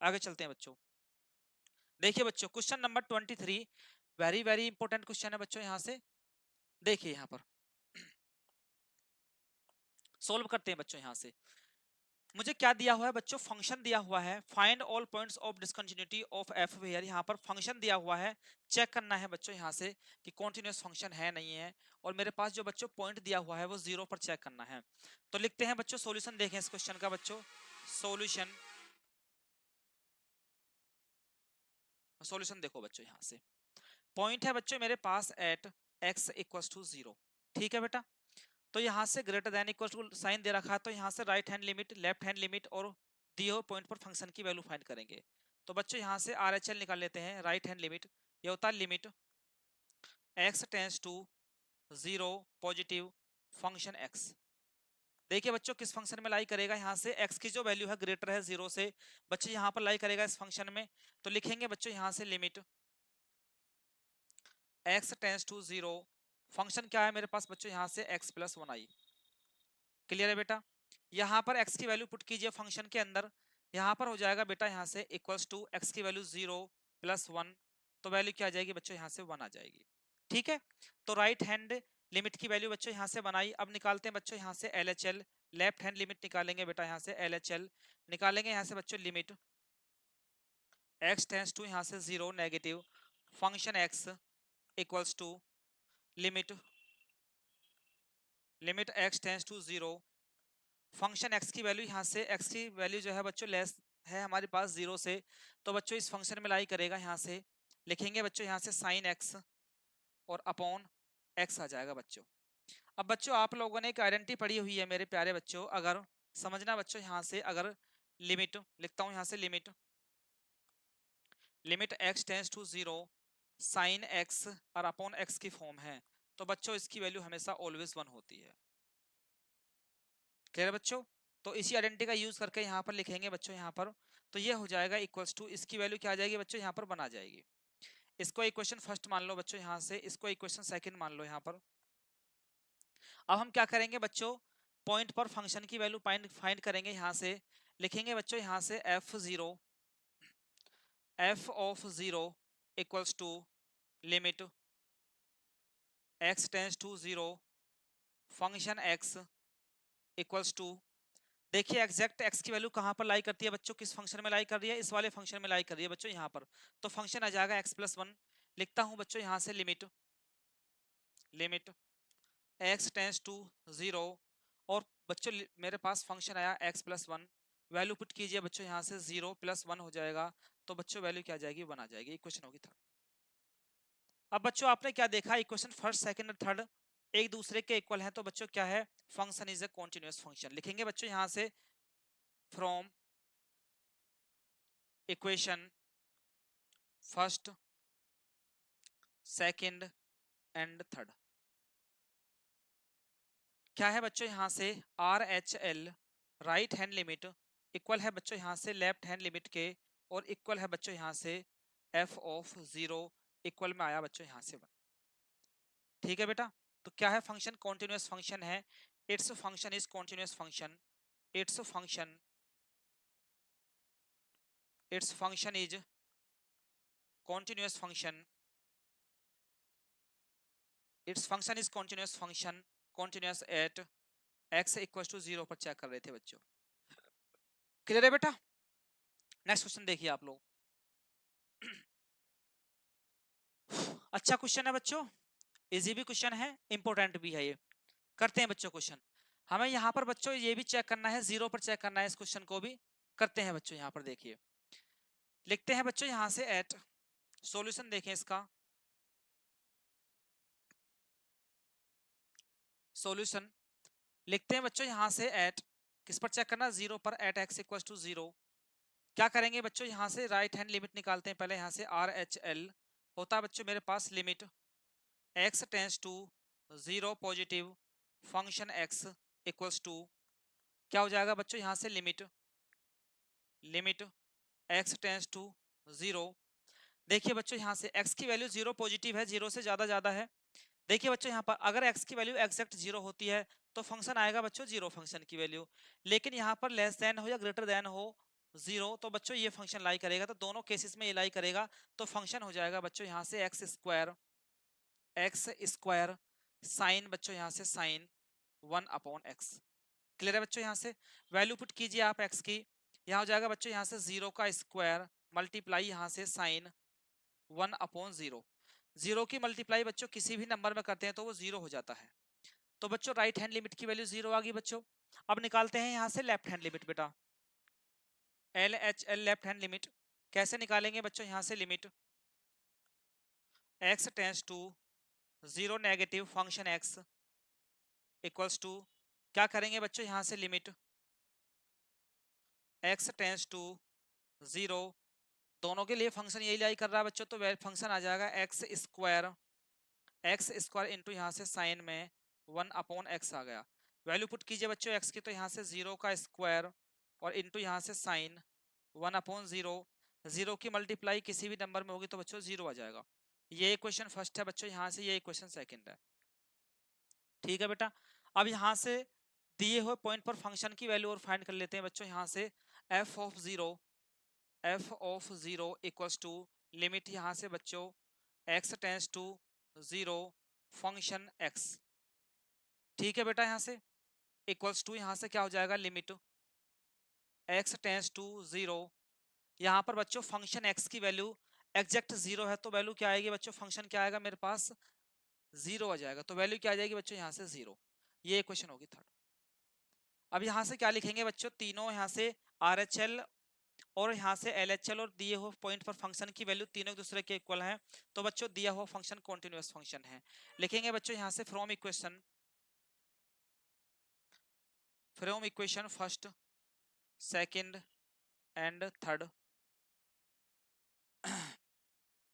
आगे चलते हैं बच्चों। देखिए बच्चों question number 23, very very important question है बच्चों, यहाँ से देखिए यहाँ पर सोल्व करते हैं बच्चों। यहाँ से मुझे क्या दिया हुआ है बच्चों, फंक्शन दिया हुआ है, find all points of discontinuity of f where, यहाँ पर फंक्शन दिया हुआ है, चेक करना है बच्चों यहाँ से कि कॉन्टिन्यूस फंक्शन है नहीं है, और मेरे पास जो बच्चों पॉइंट दिया हुआ है वो 0 पर चेक करना है। तो लिखते हैं बच्चों सॉल्यूशन, देखें इस क्वेश्चन का बच्चों, सॉल्यूशन सॉल्यूशन देखो बच्चों, यहाँ से पॉइंट है बच्चों मेरे पास एट x इक्वल्स टू 0, ठीक है बेटा। तो यहाँ से greater than equal to sign दे रखा है, तो यहाँ से right hand limit, left hand limit और दिए हुए पॉइंट पर फंक्शन की वैल्यू फाइंड करेंगे। तो बच्चों यहाँ से RHL निकाल लेते हैं, राइट हैंड लिमिट ये होता है limit x tends to 0 positive function x, देखिए बच्चों किस फंक्शन में लाई करेगा, यहाँ से x की जो वैल्यू है ग्रेटर है 0 से, बच्चे यहाँ पर लाई करेगा इस फंक्शन में। तो लिखेंगे बच्चों यहाँ से limit x tends to 0, function क्या है मेरे पास बच्चों यहाँ से x प्लस 1i। क्लियर है बेटा? यहाँ पर x की वैल्यू पुट कीजिए फंक्शन के अंदर, यहाँ पर हो जाएगा बेटा यहाँ से इक्वल्स टू x की वैल्यू 0 प्लस 1, तो वैल्यू क्या आ जाएगी बच्चों यहाँ से 1 आ जाएगी। ठीक है, तो राइट हैंड लिमिट की वैल्यू बच्चों यहाँ से बनाई। अब निकालते हैं बच्चों यहाँ से LHL, लेफ्ट हैंड लिमिट निकालेंगे बेटा यहाँ से LHL निकालेंगे यहाँ से बच्चों लिमिट x टेंस टू यहाँ से 0 negative function x equals to limit x tends to 0 function x की वैल्यू यहाँ से x की वैल्यू जो है बच्चों लेस है हमारे पास 0 से, तो बच्चों इस फंक्शन में लाई करेगा, यहाँ से लिखेंगे बच्चों यहाँ से साइन x और अपॉन x आ जाएगा बच्चों। अब बच्चों आप लोगों ने एक आइडेंटिटी पढ़ी हुई है मेरे प्यारे बच्चों, अगर समझना बच्चों यहाँ से अगर लिमिट लिखता हूँ यहाँ से limit x tends to 0 sine x और अपॉन x की फॉर्म है, तो बच्चों इसकी वैल्यू हमेशा ऑलवेज 1 होती है। क्लियर है बच्चों? तो इसी आइडेंटिटी का यूज करके यहाँ पर लिखेंगे बच्चों यहाँ पर, तो ये हो जाएगा इक्वल्स टू, इसकी वैल्यू क्या आ जाएगी बच्चों यहाँ पर बना जाएगी। इसको इक्वेशन फर्स्ट मान लो बच्चों यहाँ से, इसको इक्वेशन सेकंड मान लो यहाँ पर। अब हम क्या करेंगे बच्चों, पॉइंट पर फंक्शन की वैल्यू फाइंड करेंगे, यहाँ से लिखेंगे बच्चों यहाँ से f of 0 equals to limit x tends to 0 function x equals to, देखिए एग्जैक्ट x की वैल्यू कहां पर लाई करती है बच्चों, किस फंक्शन में लाई कर रही है, इस वाले फंक्शन में लाई कर रही है बच्चों यहाँ पर, तो फंक्शन आ जाएगा x प्लस 1। लिखता हूं बच्चों यहाँ से लिमिट x टेंस टू 0 और बच्चों मेरे पास फंक्शन आया x प्लस 1, वैल्यू पुट कीजिए बच्चों यहाँ से 0 प्लस 1 हो जाएगा, तो बच्चों वैल्यू क्या आ जाएगी 1 आ जाएगी। इक्वेशन होगी थर्ड। अब बच्चों आपने क्या देखा, इक्वेशन फर्स्ट सेकंड और थर्ड एक दूसरे के इक्वल है, तो बच्चों क्या है, function is a continuous function. लिखेंगे बच्चों यहाँ से from equation first second and third, क्या है बच्चों यहाँ से RHL right hand limit equal है बच्चों यहाँ से लेफ्ट हैंड लिमिट के, और इक्वल है बच्चों यहाँ से f ऑफ 0 इक्वल में आया बच्चों यहाँ से 1। ठीक है बेटा, तो क्या है फंक्शन कॉन्टिन्यूअस फंक्शन है, it's function is continuous function, it's function is continuous function, it's function is continuous function, continuous at x equal to 0 पर चेक कर रहे थे बच्चों। क्लियर है बेटा? नेक्स्ट क्वेश्चन देखिए आप लोग। अच्छा क्वेश्चन है बच्चों, इजी भी क्वेश्चन है, इंपॉर्टेंट भी है ये। करते हैं बच्चों क्वेश्चन, हमें यहाँ पर बच्चों ये भी चेक करना है, 0 पर चेक करना है, इस क्वेश्चन को भी करते हैं बच्चों। यहाँ पर देखिए लिखते हैं बच्चों यहाँ से एट, सॉल्यूशन देखें इसका, सॉल्यूशन लिखते हैं बच्चों यहाँ से एट, किस पर चेक करना, 0 पर, एट x इक्वल टू 0। क्या करेंगे बच्चों यहाँ से राइट हैंड लिमिट निकालते हैं पहले, यहाँ से RHL होता है बच्चों मेरे पास limit x tends to 0 positive function x equals to, क्या हो जाएगा बच्चों यहाँ से लिमिट x टेंस टू 0। देखिए बच्चों यहाँ से x की वैल्यू 0 पॉजिटिव है, 0 से ज्यादा है। देखिए बच्चों यहाँ पर अगर x की वैल्यू एग्जैक्ट 0 होती है तो फंक्शन आएगा बच्चों 0 फंक्शन की वैल्यू, लेकिन यहाँ पर लेस देन हो या ग्रेटर देन हो 0, तो बच्चों ये फंक्शन लाई करेगा, तो दोनों केसेस में ये लाई करेगा, तो फंक्शन हो जाएगा बच्चों यहाँ से एक्स स्क्वायर साइन बच्चों यहाँ से साइन 1 अपॉन एक्स। क्लियर है बच्चों? यहाँ से वैल्यू पुट कीजिए आप x की, यहाँ हो जाएगा बच्चों यहाँ से 0 का स्क्वायर मल्टीप्लाई यहाँ से साइन 1 अपॉन 0। 0 की मल्टीप्लाई बच्चों किसी भी नंबर में करते हैं तो वो 0 हो जाता है, तो बच्चों राइट हैंड लिमिट की वैल्यू 0 आ गई बच्चों। अब निकालते हैं यहाँ से लेफ्ट हैंड लिमिट बेटा, LHL लेफ्ट हैंड लिमिट कैसे निकालेंगे बच्चों, यहाँ से limit x tends to 0 negative function x equals to, क्या करेंगे बच्चों यहाँ से लिमिट x टेंस टू 0, दोनों के लिए फंक्शन यही लाई कर रहा है बच्चों, तो फंक्शन आ जाएगा एक्स स्क्वायर इंटू यहाँ से साइन में 1 अपॉन एक्स आ गया। वैल्यू पुट कीजिए बच्चों एक्स की, तो यहाँ से 0 का स्क्वायर और इंटू यहाँ से साइन 1/0, 0 की मल्टीप्लाई किसी भी नंबर में होगी तो बच्चों 0 आ जाएगा। ये इक्वेशन फर्स्ट है बच्चों, यहाँ से ये इक्वेशन सेकंड है। ठीक है बेटा, अब यहाँ से दिए हुए पॉइंट पर फंक्शन की वैल्यू और फाइंड कर लेते हैं बच्चों। यहाँ से f of zero equals to limit यहाँ से बच्चों x tends to 0 function x। ठीक है बेटा, यहाँ से इक्वल्स टू यहाँ से क्या हो जाएगा, लिमिट x टेंस टू 0। यहाँ पर बच्चों फंक्शन x की वैल्यू एग्जैक्ट 0 है, तो वैल्यू क्या आएगी बच्चों, फंक्शन क्या आएगा मेरे पास 0 आ जाएगा, तो वैल्यू क्या आ जाएगी बच्चों यहाँ से 0। ये इक्वेशन होगी थर्ड। अब यहाँ से क्या लिखेंगे बच्चों, तीनों यहाँ से RHL और यहाँ से LHL और दिए हुए पॉइंट पर फंक्शन की वैल्यू तीनों एक दूसरे के इक्वल हैं, तो बच्चों दिया हुआ फंक्शन कॉन्टिन्यूअस फंक्शन है। लिखेंगे बच्चों यहाँ से from equation first second and third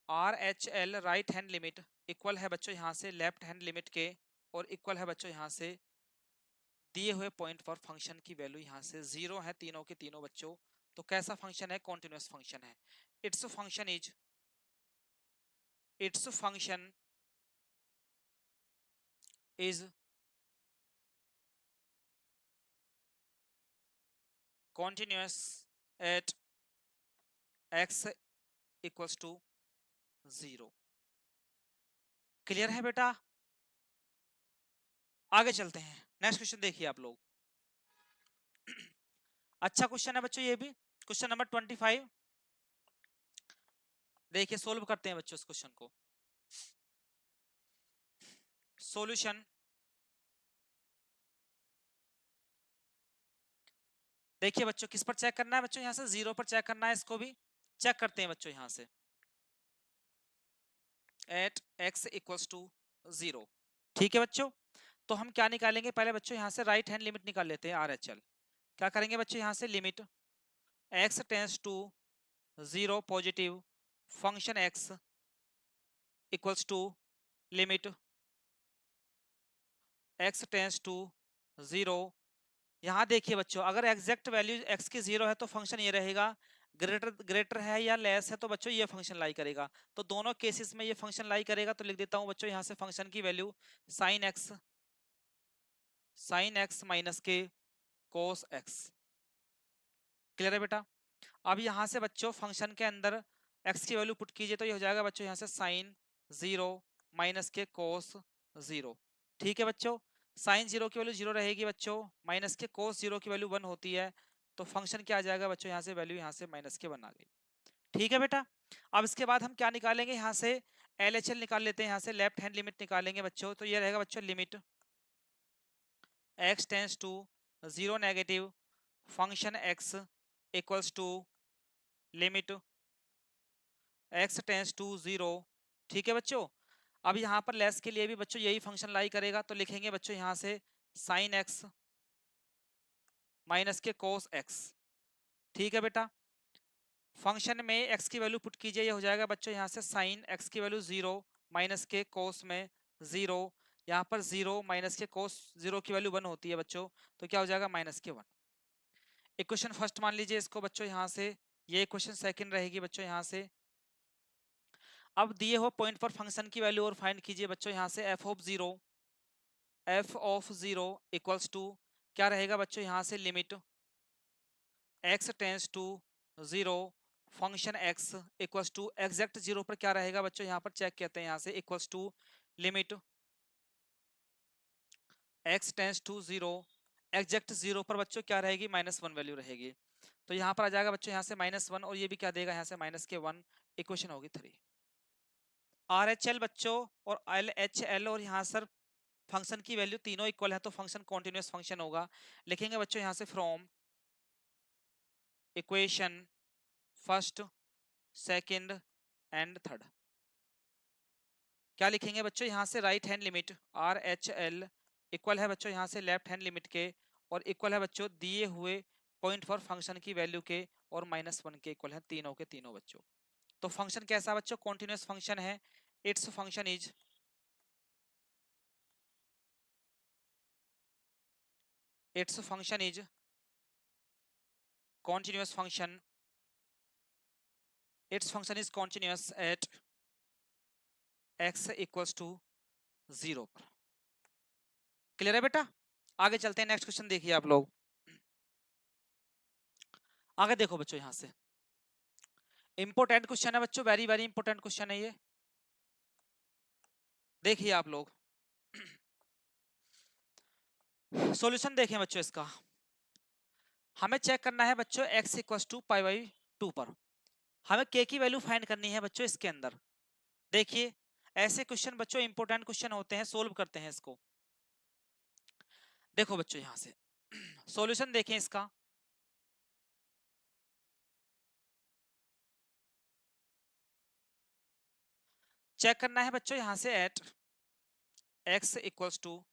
RHL right hand limit equal है बच्चों यहाँ से लेफ्ट हैंड लिमिट के, और इक्वल है बच्चों यहाँ से दिए हुए पॉइंट पर फंक्शन की वैल्यू यहाँ से 0 है तीनों के तीनों बच्चों। तो कैसा फंक्शन है, कॉन्टिन्यूअस फंक्शन है। It's function is continuous at x equals to 0। Clear है बेटा, आगे चलते हैं। नेक्स्ट क्वेश्चन देखिए आप लोग। अच्छा क्वेश्चन है बच्चों ये भी, क्वेश्चन नंबर 25। देखिए सोल्व करते हैं बच्चों इस क्वेश्चन को। सॉल्यूशन, देखिए बच्चों किस पर चेक करना है बच्चों, यहाँ से 0 पर चेक करना है, इसको भी चेक करते हैं बच्चों यहाँ से एट x इक्वल्स टू 0। ठीक है बच्चों, तो हम क्या निकालेंगे पहले बच्चों, यहाँ से राइट हैंड लिमिट निकाल लेते हैं RHL। क्या करेंगे बच्चों, यहाँ से limit x tends to 0 positive function x equals to limit x tends to 0। यहाँ देखिए बच्चों, अगर एग्जैक्ट वैल्यू x की 0 है तो फंक्शन ये रहेगा, ग्रेटर ग्रेटर है या लेस है तो बच्चों ये फंक्शन लाई करेगा। तो दोनों केसेस में ये फंक्शन लाई करेगा, तो लिख देता हूँ बच्चों यहाँ से फंक्शन की value sign x minus k cos x. Clear है बेटा, अब यहाँ से बच्चों फंक्शन के अंदर x की वैल्यू पुट कीजिए, तो ये हो जाएगा बच्चों यहाँ से साइन 0 माइनस के कोस 0। ठीक है बच्चों, साइन 0 की वैल्यू 0 रहेगी बच्चों, माइनस के कोस 0 की वैल्यू 1 होती है, तो फंक्शन क्या आ जाएगा बच्चों, यहाँ से वैल्यू यहाँ से माइनस के 1 आ गई। ठीक है बेटा, अब इसके बाद हम क्या निकालेंगे, यहाँ से LHL निकाल लेते हैं, यहाँ से लेफ्ट हैंड लिमिट निकालेंगे बच्चों, तो ये रहेगा बच्चों limit x tends to 0 negative function x equals to limit x tends to 0। ठीक है बच्चों, अब यहाँ पर लेस के लिए भी बच्चों यही फंक्शन लाई करेगा, तो लिखेंगे बच्चों यहाँ से साइन x माइनस के कोस x। ठीक है बेटा, फंक्शन में x की वैल्यू पुट कीजिए, ये हो जाएगा बच्चों यहाँ से साइन x की वैल्यू 0 माइनस के कोस में 0। यहाँ पर 0 माइनस के कोस 0 की वैल्यू 1 होती है बच्चों, तो क्या हो जाएगा माइनस के 1। इक्वेशन फर्स्ट मान लीजिए इसको बच्चों, यहाँ से ये इक्वेशन सेकंड रहेगी बच्चों। यहाँ से अब दिए हुए पॉइंट पर फंक्शन की वैल्यू और फाइंड कीजिए बच्चों, यहाँ से एफ ऑफ 0 इक्वल्स टू क्या रहेगा बच्चों, यहाँ से limit x tends to 0 function x equals to exact 0 पर क्या रहेगा बच्चों, यहाँ पर चेक करते हैं, यहाँ से equals to limit x tends to 0 exact 0 पर बच्चों क्या रहेगी, -1 वैल्यू रहेगी, तो यहाँ पर आ जाएगा बच्चों यहाँ से -1, और ये भी क्या देगा यहाँ से -1। इक्वेशन होगी 3। RHL बच्चों और LHL और यहाँ सर फंक्शन की वैल्यू तीनों इक्वल है, तो फंक्शन कॉन्टिन्यूअस फंक्शन होगा। लिखेंगे बच्चों यहाँ से from equation first second and third. क्या लिखेंगे बच्चों, यहाँ से right hand limit RHL equal है बच्चों यहाँ से लेफ्ट हैंड लिमिट के, और इक्वल है बच्चों दिए हुए पॉइंट फॉर फंक्शन की वैल्यू के, और -1 के इक्वल है तीनों के तीनों बच्चों। तो फंक्शन कैसा बच्चों, कॉन्टिन्यूअस फंक्शन है। It's function is it's function is continuous function, its function is continuous at x equals to 0 पर। क्लियर है बेटा? आगे चलते हैं, नेक्स्ट क्वेश्चन देखिए आप लोग। आगे देखो बच्चों, यहां से इंपोर्टेंट क्वेश्चन है बच्चों, वेरी वेरी इंपोर्टेंट क्वेश्चन है ये, देखिए आप लोग। सॉल्यूशन देखें बच्चों इसका। हमें चेक करना है बच्चों x equal to pi by 2 पर, हमें k की वैल्यू फाइंड करनी है बच्चों इसके अंदर। देखिए ऐसे क्वेश्चन बच्चों इंपोर्टेंट क्वेश्चन होते हैं, सोल्व करते हैं इसको। देखो बच्चों यहां से सॉल्यूशन देखें इसका। चेक करना है बच्चों यहां से at x equals to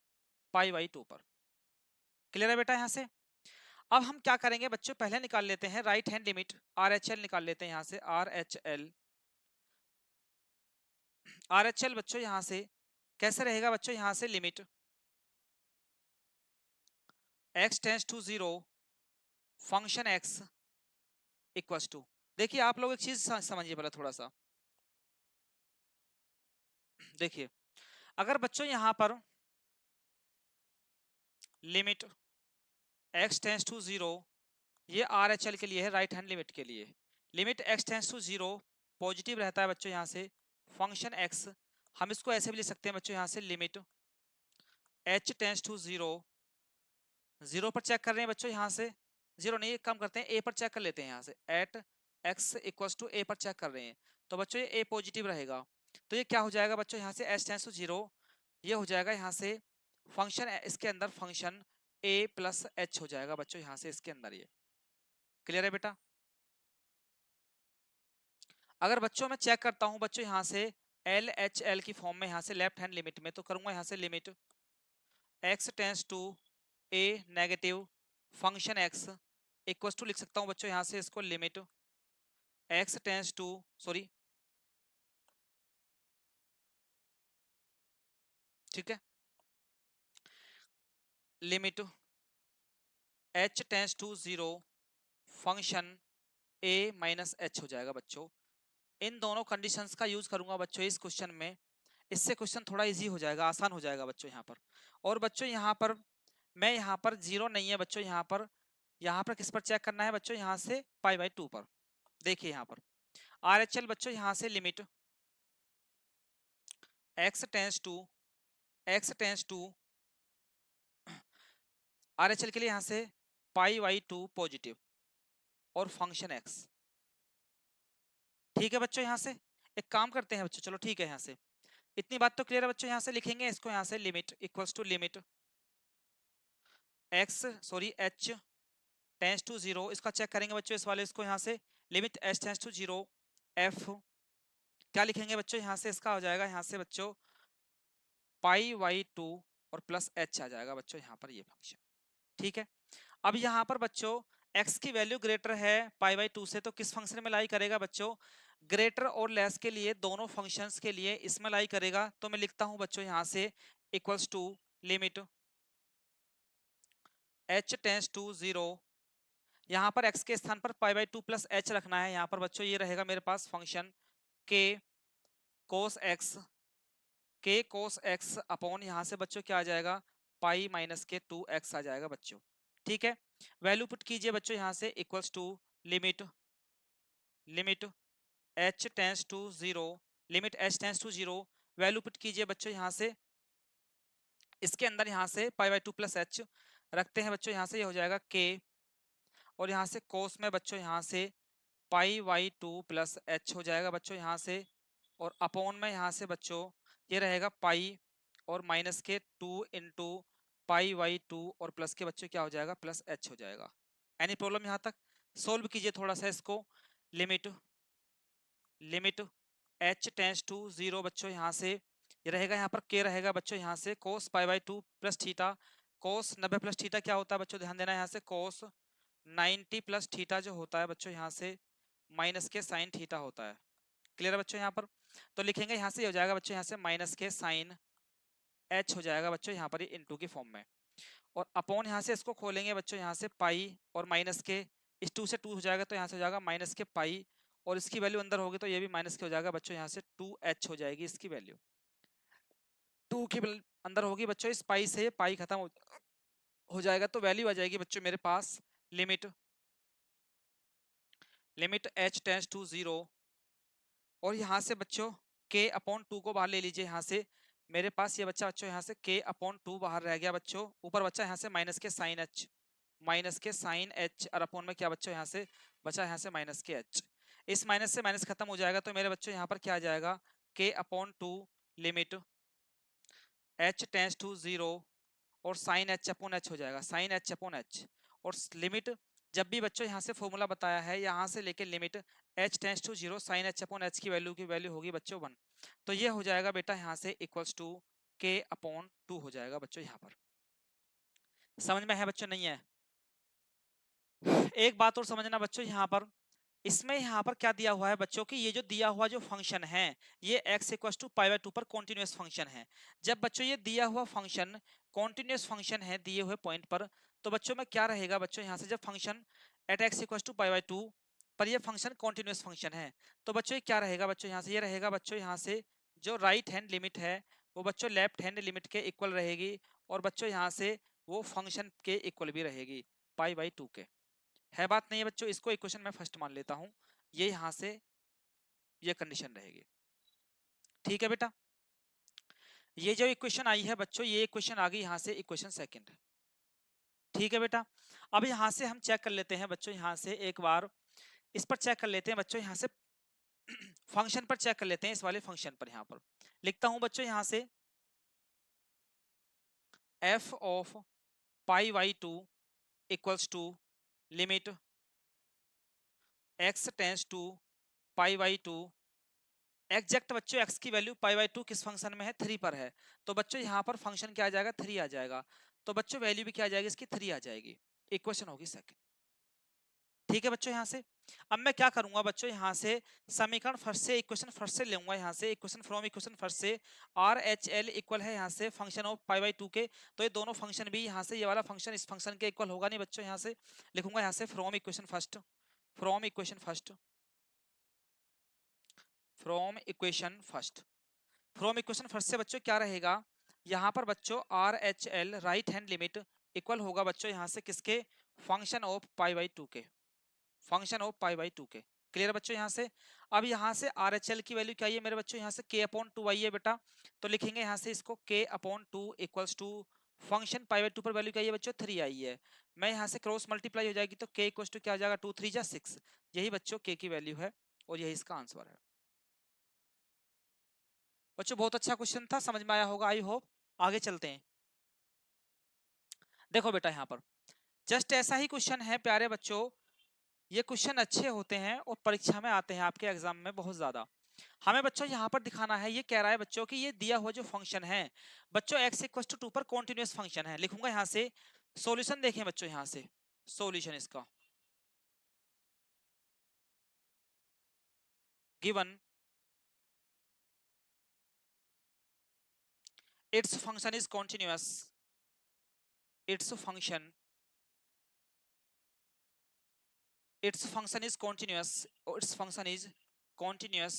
pi by 2 पर। क्लियर है बेटा? यहां से अब हम क्या करेंगे बच्चों, पहले निकाल लेते हैं राइट हैंड लिमिट, RHL निकाल लेते हैं यहां से। RHL बच्चों यहां से कैसे रहेगा बच्चों, यहां से limit x tends to 0 function x equals to. देखिए आप लोग एक चीज समझिए पहले थोड़ा सा। देखिए अगर बच्चों यहां पर लिमिट x टेंस टू 0, ये RHL के लिए है, राइट हैंड लिमिट के लिए। Limit x tends to 0 positive रहता है बच्चों यहां से फंक्शन x, हम इसको ऐसे भी लिख सकते हैं बच्चों यहां से लिमिट h टेंस टू 0, 0 पर चेक कर रहे हैं बच्चों यहां से, 0 नहीं, कम करते हैं, a पर चेक कर लेते हैं यहां से, at x equals to a पर चेक कर रहे हैं, तो बच्चों ये a पॉजिटिव रहेगा। तो ये क्या हो जाएगा बच्चों यहां से h टेंस टू 0, ये हो जाएगा यहां से फंक्शन, इसके अंदर फंक्शन a प्लस h हो जाएगा बच्चों यहां से इसके अंदर ये। क्लियर है बेटा? अगर बच्चों मैं चेक करता हूं बच्चों यहां से LHL की फॉर्म में, यहां से लेफ्ट हैंड लिमिट में, तो करूंगा यहां से limit x tends to a negative function x equals to, लिख सकता हूं बच्चों यहां से इसको limit x tends to, sorry ठीक है, limit h tends to 0 function a minus h हो जाएगा बच्चों। इन दोनों कंडीशंस का यूज करूंगा बच्चों इस क्वेश्चन में, इससे क्वेश्चन थोड़ा इजी हो जाएगा, आसान हो जाएगा बच्चों यहाँ पर। और बच्चों यहाँ पर मैं, यहाँ पर 0 नहीं है बच्चों, यहाँ पर किस पर चेक करना है बच्चों, यहाँ से पाई बाई 2 पर। देखिए यहाँ पर RHL बच्चों यहाँ से limit x tends to RHL के लिए यहाँ से पाई बाई 2 पॉजिटिव और फंक्शन x। ठीक है बच्चों? यहाँ से एक काम करते हैं बच्चों, चलो ठीक है, यहाँ से इतनी बात तो क्लियर है बच्चों, यहाँ से लिखेंगे इसको, यहाँ से limit equals to limit h tends to 0, इसका चेक करेंगे बच्चों इस वाले, इसको यहाँ से limit h tends to 0 f, क्या लिखेंगे बच्चों यहाँ से, इसका हो जाएगा यहाँ से बच्चों पाई बाई 2 और प्लस h आ जाएगा बच्चों यहाँ पर ये फंक्शन। ठीक है, अब यहाँ पर बच्चों x की वैल्यू ग्रेटर है पाई बाई 2 से, तो किस फंक्शन में लाई करेगा बच्चों, ग्रेटर और लेस के लिए, दोनों फंक्शंस के लिए इसमें लाई करेगा। तो मैं लिखता हूं बच्चों यहाँ से equals to limit h tends to 0, यहाँ पर x के स्थान पर पाई बाई 2 प्लस h रखना है, यहाँ पर बच्चों ये रहेगा मेरे पास function k cos x upon, यहाँ से बच्चों क्या आ जाएगा, पाई माइनस के 2x आ जाएगा बच्चों। ठीक है, वैल्यू पुट कीजिए बच्चों यहाँ से equals to limit h tends to 0, limit h tends to 0, value put कीजिए बच्चों यहाँ से इसके अंदर, यहाँ से पाई बाई 2 प्लस h रखते हैं बच्चों, यहाँ से ये हो जाएगा k, और यहाँ से कोस में बच्चों यहाँ से पाई बाई 2 प्लस h हो जाएगा बच्चों यहाँ से, और अपॉन में यहाँ से बच्चों ये रहेगा पाई और माइनस के 2 इंटू पाई बाई 2 और प्लस के बच्चों क्या हो जाएगा, प्लस h हो जाएगा। एनी प्रॉब्लम यहाँ तक? सोल्व कीजिए थोड़ा सा इसको। लिमिट h टेंस टू 0 बच्चों, यहाँ से ये रहेगा, यहाँ पर k रहेगा बच्चों, यहाँ से cos pi by 2 plus theta, cos 90 plus theta क्या होता है बच्चों, ध्यान देना, यहाँ से कोस 90 प्लस थीटा जो होता है बच्चों, यहाँ से माइनस के साइन थीटा होता है। क्लियर है बच्चों? यहाँ पर तो लिखेंगे यहाँ से हो जाएगा बच्चों, यहाँ से माइनस के साइन h हो जाएगा बच्चों यहाँ पर, ये इनटू की फॉर्म में। और अपॉन यहाँ से इसको खोलेंगे बच्चों यहाँ से पाई और माइनस के, इस 2 से 2 हो जाएगा तो यहाँ से हो जाएगा माइनस के पाई, और इसकी वैल्यू अंदर होगी तो ये भी माइनस के हो जाएगा बच्चों यहाँ से 2h हो जाएगी इसकी वैल्यू। 2 की अंदर होगी बच्चों, इस पाई से पाई खत्म हो जाएगा तो वैल्यू आ जाएगी बच्चों मेरे पास लिमिट h टेंड्स टू 0, और यहाँ से बच्चों k अपॉन 2 को बाहर ले लीजिए, यहाँ से मेरे पास ये बच्चा बच्चों यहाँ से k अपॉन 2 बाहर रह गया बच्चों, ऊपर बच्चा यहाँ से माइनस के साइन h, और अपॉन में क्या बच्चों यहाँ से बचा यहाँ से माइनस के h। इस माइनस से माइनस खत्म हो जाएगा तो मेरे बच्चों यहाँ पर क्या आ जाएगा k upon 2 limit h tends to 0 और साइन h अपॉन h हो जाएगा, साइन h अपॉन h। और लिमिट जब भी बच्चों यहाँ से फॉर्मूला बताया है यहाँ से लेके limit h tends to 0 sine h upon h की वैल्यू होगी बच्चों 1, तो ये हो जाएगा बेटा यहाँ से इक्वल्स टू k अपॉन 2 हो जाएगा बच्चों। यहाँ पर समझ में है बच्चों नहीं है? एक बात और समझना बच्चों, यहाँ पर इसमें यहाँ पर क्या दिया हुआ है बच्चों की, ये जो दिया हुआ जो फंक्शन है ये x equals to pi by 2 पर कॉन्टिन्यूअस फंक्शन है। जब बच्चों ये दिया हुआ फंक्शन कॉन्टिन्यूअस फंक्शन है दिए हुए पॉइंट पर, तो बच्चों में क्या रहेगा बच्चों यहाँ से जब function at x equals to pi by 2 पर ये फंक्शन कॉन्टिन्यूअस फंक्शन है, तो बच्चों ये क्या रहेगा बच्चों यहाँ से, ये रहेगा बच्चों यहाँ से जो राइट हैंड लिमिट है वो बच्चों लेफ्ट हैंड लिमिट के इक्वल रहेगी, और बच्चों यहाँ से वो फंक्शन के इक्वल भी रहेगी पाई बाई 2 के। है बात नहीं है बच्चों? इसको इक्वेशन मैं फर्स्ट मान लेता हूं, ये यहां से ये कंडीशन रहेगी। ठीक है बेटा, ये जो इक्वेशन आई है बच्चों ये इक्वेशन आ गई यहां से इक्वेशन सेकंड। ठीक है बेटा, अब यहां से हम चेक कर लेते हैं बच्चों, यहां से एक बार इस पर चेक कर लेते हैं बच्चों, यहां से फंक्शन पर चेक कर लेते हैं, इस वाले फंक्शन पर यहां पर लिखता हूं बच्चों यहां से f of pi by 2 equals to limit x tends to pi by 2। Exact बच्चों x की वैल्यू पाई बाई 2 किस फंक्शन में है, 3 पर है, तो बच्चों यहाँ पर फंक्शन क्या आ जाएगा 3 आ जाएगा, तो बच्चों वैल्यू भी क्या आ जाएगी इसकी 3 आ जाएगी, इक्वेशन होगी सेकंड। ठीक है बच्चों, यहाँ से अब मैं क्या करूंगा बच्चों, यहाँ से समीकरण फर्स्ट से इक्वेशन फर्स्ट से लूंगा, यहाँ से इक्वेशन फ्रॉम इक्वेशन फर्स्ट से आर एच एल इक्वल है यहाँ से फंक्शन ऑफ पाई बाई 2 के, तो ये दोनों फंक्शन भी यहाँ से ये वाला फंक्शन इस फंक्शन के इक्वल होगा नहीं बच्चों, यहाँ से लिखूंगा यहाँ से from equation first, from equation first, from equation first, from equation first से बच्चों क्या रहेगा, यहाँ पर बच्चों are H L right hand limit equal होगा बच्चों यहाँ से किसके, फंक्शन ऑफ पाई बाई 2 के, फंक्शन ऑफ पाई बाई 2 के। क्लियर बच्चों यहाँ से? अब यहाँ से आर एच एल की वैल्यू क्या है मेरे बच्चों, यहाँ से k अपॉन 2 आई है बेटा, तो लिखेंगे यहाँ से इसको k upon 2 equals to function pi by 2 पर वैल्यू क्या है बच्चों 3 आई है, मैं यहाँ से क्रॉस मल्टीप्लाई हो जाएगी तो k इक्वल्स टू क्या हो जाएगा 2 3 जा 6, यही बच्चों k की वैल्यू है और यही इसका आंसर है। बच्चों बहुत अच्छा क्वेश्चन था, समझ में आया होगा आई होप। आगे चलते हैं, देखो बेटा यहाँ पर जस्ट ऐसा ही क्वेश्चन है प्यारे बच्चों, ये क्वेश्चन अच्छे होते हैं और परीक्षा में आते हैं आपके एग्जाम में बहुत ज्यादा। हमें बच्चों यहाँ पर दिखाना है, ये कह रहा है बच्चों कि ये दिया हुआ जो फंक्शन है बच्चों x इक्वल टू 2 पर कॉन्टिन्यूअस फंक्शन है, लिखूंगा यहाँ से सॉल्यूशन, देखें बच्चों यहाँ से सॉल्यूशन इसका given it's function is continuous, its function is continuous, its function is continuous,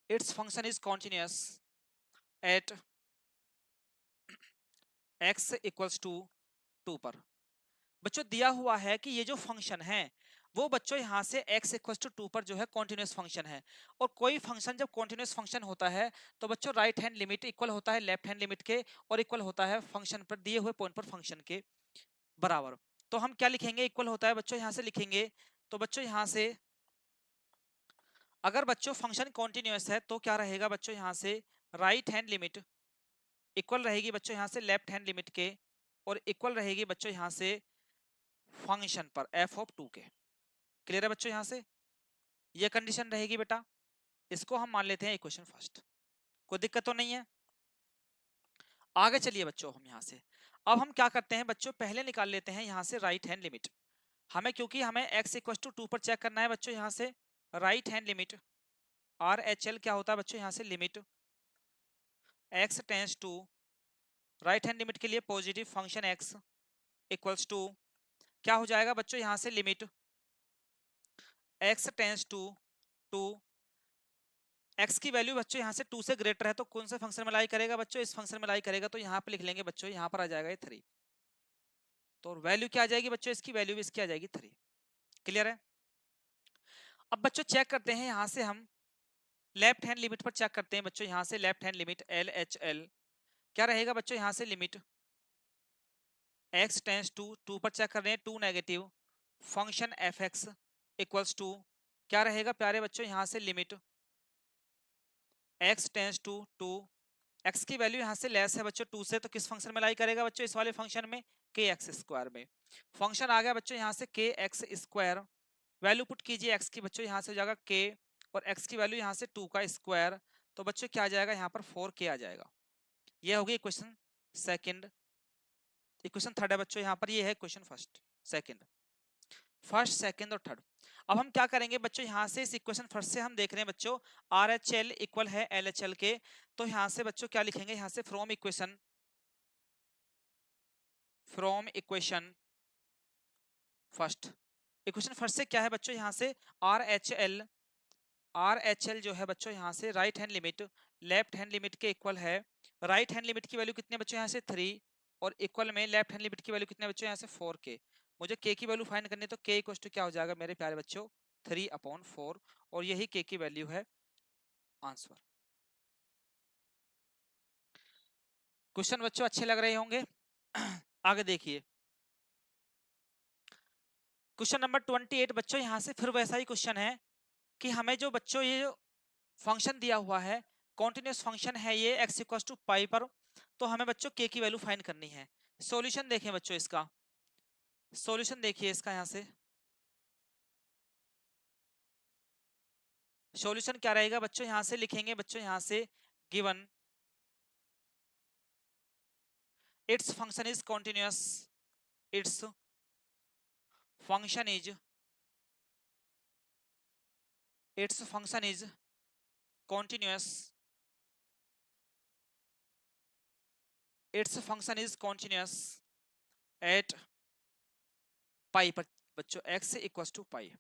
its function is continuous at x equals to 2 पर। बच्चों दिया हुआ है कि ये जो फंक्शन है वो बच्चों यहाँ से x इक्वल टू 2 पर जो है कॉन्टिन्यूस फंक्शन है, और कोई फंक्शन जब कॉन्टिन्यूस फंक्शन होता है तो बच्चों राइट हैंड लिमिट इक्वल होता है लेफ्ट हैंड लिमिट के, और इक्वल होता है फंक्शन पर दिए हुए पॉइंट पर फंक्शन के बराबर। तो हम क्या लिखेंगे, इक्वल होता है बच्चों यहाँ से लिखेंगे, तो बच्चों यहाँ से अगर बच्चों फंक्शन कॉन्टिन्यूअस है तो क्या रहेगा बच्चों यहाँ से राइट हैंड लिमिट इक्वल रहेगी बच्चों यहाँ से लेफ्ट हैंड लिमिट के, और इक्वल रहेगी बच्चों यहाँ से फंक्शन पर f ऑफ 2 के। क्लियर है बच्चों यहाँ से? ये कंडीशन रहेगी बेटा, इसको हम मान लेते हैं इक्वेशन फर्स्ट, कोई दिक्कत तो नहीं है। आगे चलिए बच्चों हम यहाँ से अब हम क्या करते हैं बच्चों, पहले निकाल लेते हैं यहाँ से राइट हैंड लिमिट, हमें क्योंकि हमें x इक्वल टू 2 पर चेक करना है बच्चों, यहाँ से right hand limit R H L क्या होता है बच्चों यहाँ से limit x tends to right hand limit के लिए positive function x equals to क्या हो जाएगा बच्चों यहाँ से limit x tends to 2, x की वैल्यू बच्चों यहाँ से 2 से ग्रेटर है तो कौन से फंक्शन में लाई करेगा बच्चों, इस फंक्शन में लाई करेगा, तो यहाँ पे लिख लेंगे बच्चों, यहाँ पर आ जाएगा ये 3। तो वैल्यू क्या आ जाएगी बच्चों, इसकी वैल्यू भी इसकी आ जाएगी 3। क्लियर है। अब बच्चों चेक करते हैं यहाँ से हम लेफ्ट हैंड लिमिट पर चेक करते हैं बच्चों, यहाँ से left hand limit L H L क्या रहेगा बच्चों, यहाँ से लिमिट x टेंस टू 2 पर चेक कर रहे हैं 2 negative function F x equals to क्या रहेगा प्यारे बच्चों, यहाँ से limit x tends to 2, x की वैल्यू यहाँ से लेस है बच्चों 2 से, तो किस फंक्शन में लाई करेगा बच्चों, इस वाले फंक्शन में के एक्स स्क्वायर में। फंक्शन आ गया बच्चों यहाँ से के एक्स स्क्वायर, वैल्यू पुट कीजिए x की बच्चों, यहाँ से हो जाएगा k और x की वैल्यू यहाँ से 2 का स्क्वायर, तो बच्चों क्या आ जाएगा यहाँ पर 4k आ जाएगा। ये होगी इक्वेशन सेकंड। इक्वेशन थर्ड है बच्चों, यहाँ पर ये है इक्वेशन फर्स्ट सेकंड और थर्ड। अब हम क्या करेंगे बच्चों, यहाँ से इस इक्वेशन फर्स्ट से हम देख रहे हैं बच्चों आर एच एल इक्वल है एल एच एल के, तो यहाँ से बच्चों क्या लिखेंगे, यहाँ से from equation first. Equation first से क्या है बच्चों, यहाँ से आर एच एल जो है बच्चों यहाँ से right hand limit left hand limit के इक्वल है। राइट हैंड लिमिट की वैल्यू कितने बच्चों यहाँ से 3 और इक्वल में लेफ्ट हैंड लिमिट की वैल्यू कितने बच्चों यहाँ से 4k। मुझे k की वैल्यू फाइंड करनी है तो k इक्वल टू क्या हो जाएगा मेरे प्यारे बच्चों 3/4 और यही k की वैल्यू है आंसर। क्वेश्चन बच्चों अच्छे लग रहे होंगे। आगे देखिए क्वेश्चन नंबर 28 बच्चों, यहाँ से फिर वैसा ही क्वेश्चन है कि हमें जो बच्चों ये फंक्शन दिया हुआ है कॉन्टिन्यूस फंक्शन है ये x इक्वल टू पाई पर, तो हमें बच्चों k की वैल्यू फाइंड करनी है। सॉल्यूशन देखें बच्चों, इसका सॉल्यूशन देखिए, इसका यहाँ से सॉल्यूशन क्या रहेगा बच्चों, यहाँ से लिखेंगे बच्चों, यहाँ से given it's function is continuous, it's function is continuous, its function is continuous at पाई पर बच्चों x इक्वल टू पाई।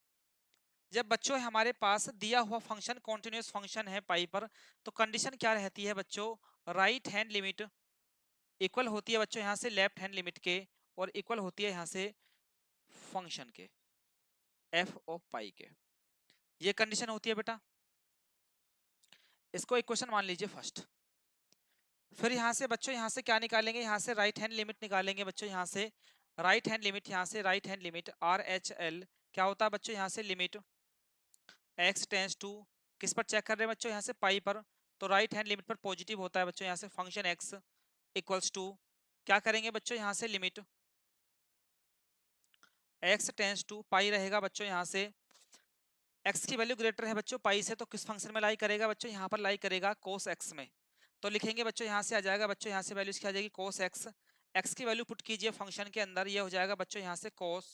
जब बच्चों हमारे पास दिया हुआ फंक्शन कॉन्टिन्यूस फंक्शन है पाई पर, तो कंडीशन क्या रहती है बच्चों, राइट हैंड लिमिट इक्वल होती है बच्चों यहाँ से लेफ्ट हैंड लिमिट के और इक्वल होती है यहाँ से फंक्शन के एफ ऑफ पाई के। ये कंडीशन होती है बेटा, इसको इक्वेशन मान लीजिए फर्स्ट। फिर यहाँ से बच्चों यहाँ से क्या निकालेंगे, यहाँ से राइट हैंड लिमिट निकालेंगे बच्चों, यहाँ से राइट हैंड लिमिट, यहाँ से right hand limit R H L क्या होता है बच्चों, यहाँ से लिमिट x टेंस टू किस पर चेक कर रहे हैं बच्चों, यहाँ से पाई पर, तो राइट हैंड लिमिट पर पॉजिटिव होता है बच्चों, यहाँ से फंक्शन x इक्वल्स टू क्या करेंगे बच्चों, यहाँ से limit x tends to pi रहेगा बच्चों, यहाँ से x की वैल्यू ग्रेटर है बच्चों पाई से, तो किस फंक्शन में लाई करेगा बच्चों, यहाँ पर लाई करेगा cos x में। तो लिखेंगे बच्चों, यहाँ से आ जाएगा बच्चों, यहाँ से वैल्यू इसकी आ जाएगी cos x, x की वैल्यू पुट कीजिए फंक्शन के अंदर, ये हो जाएगा बच्चों यहाँ से cos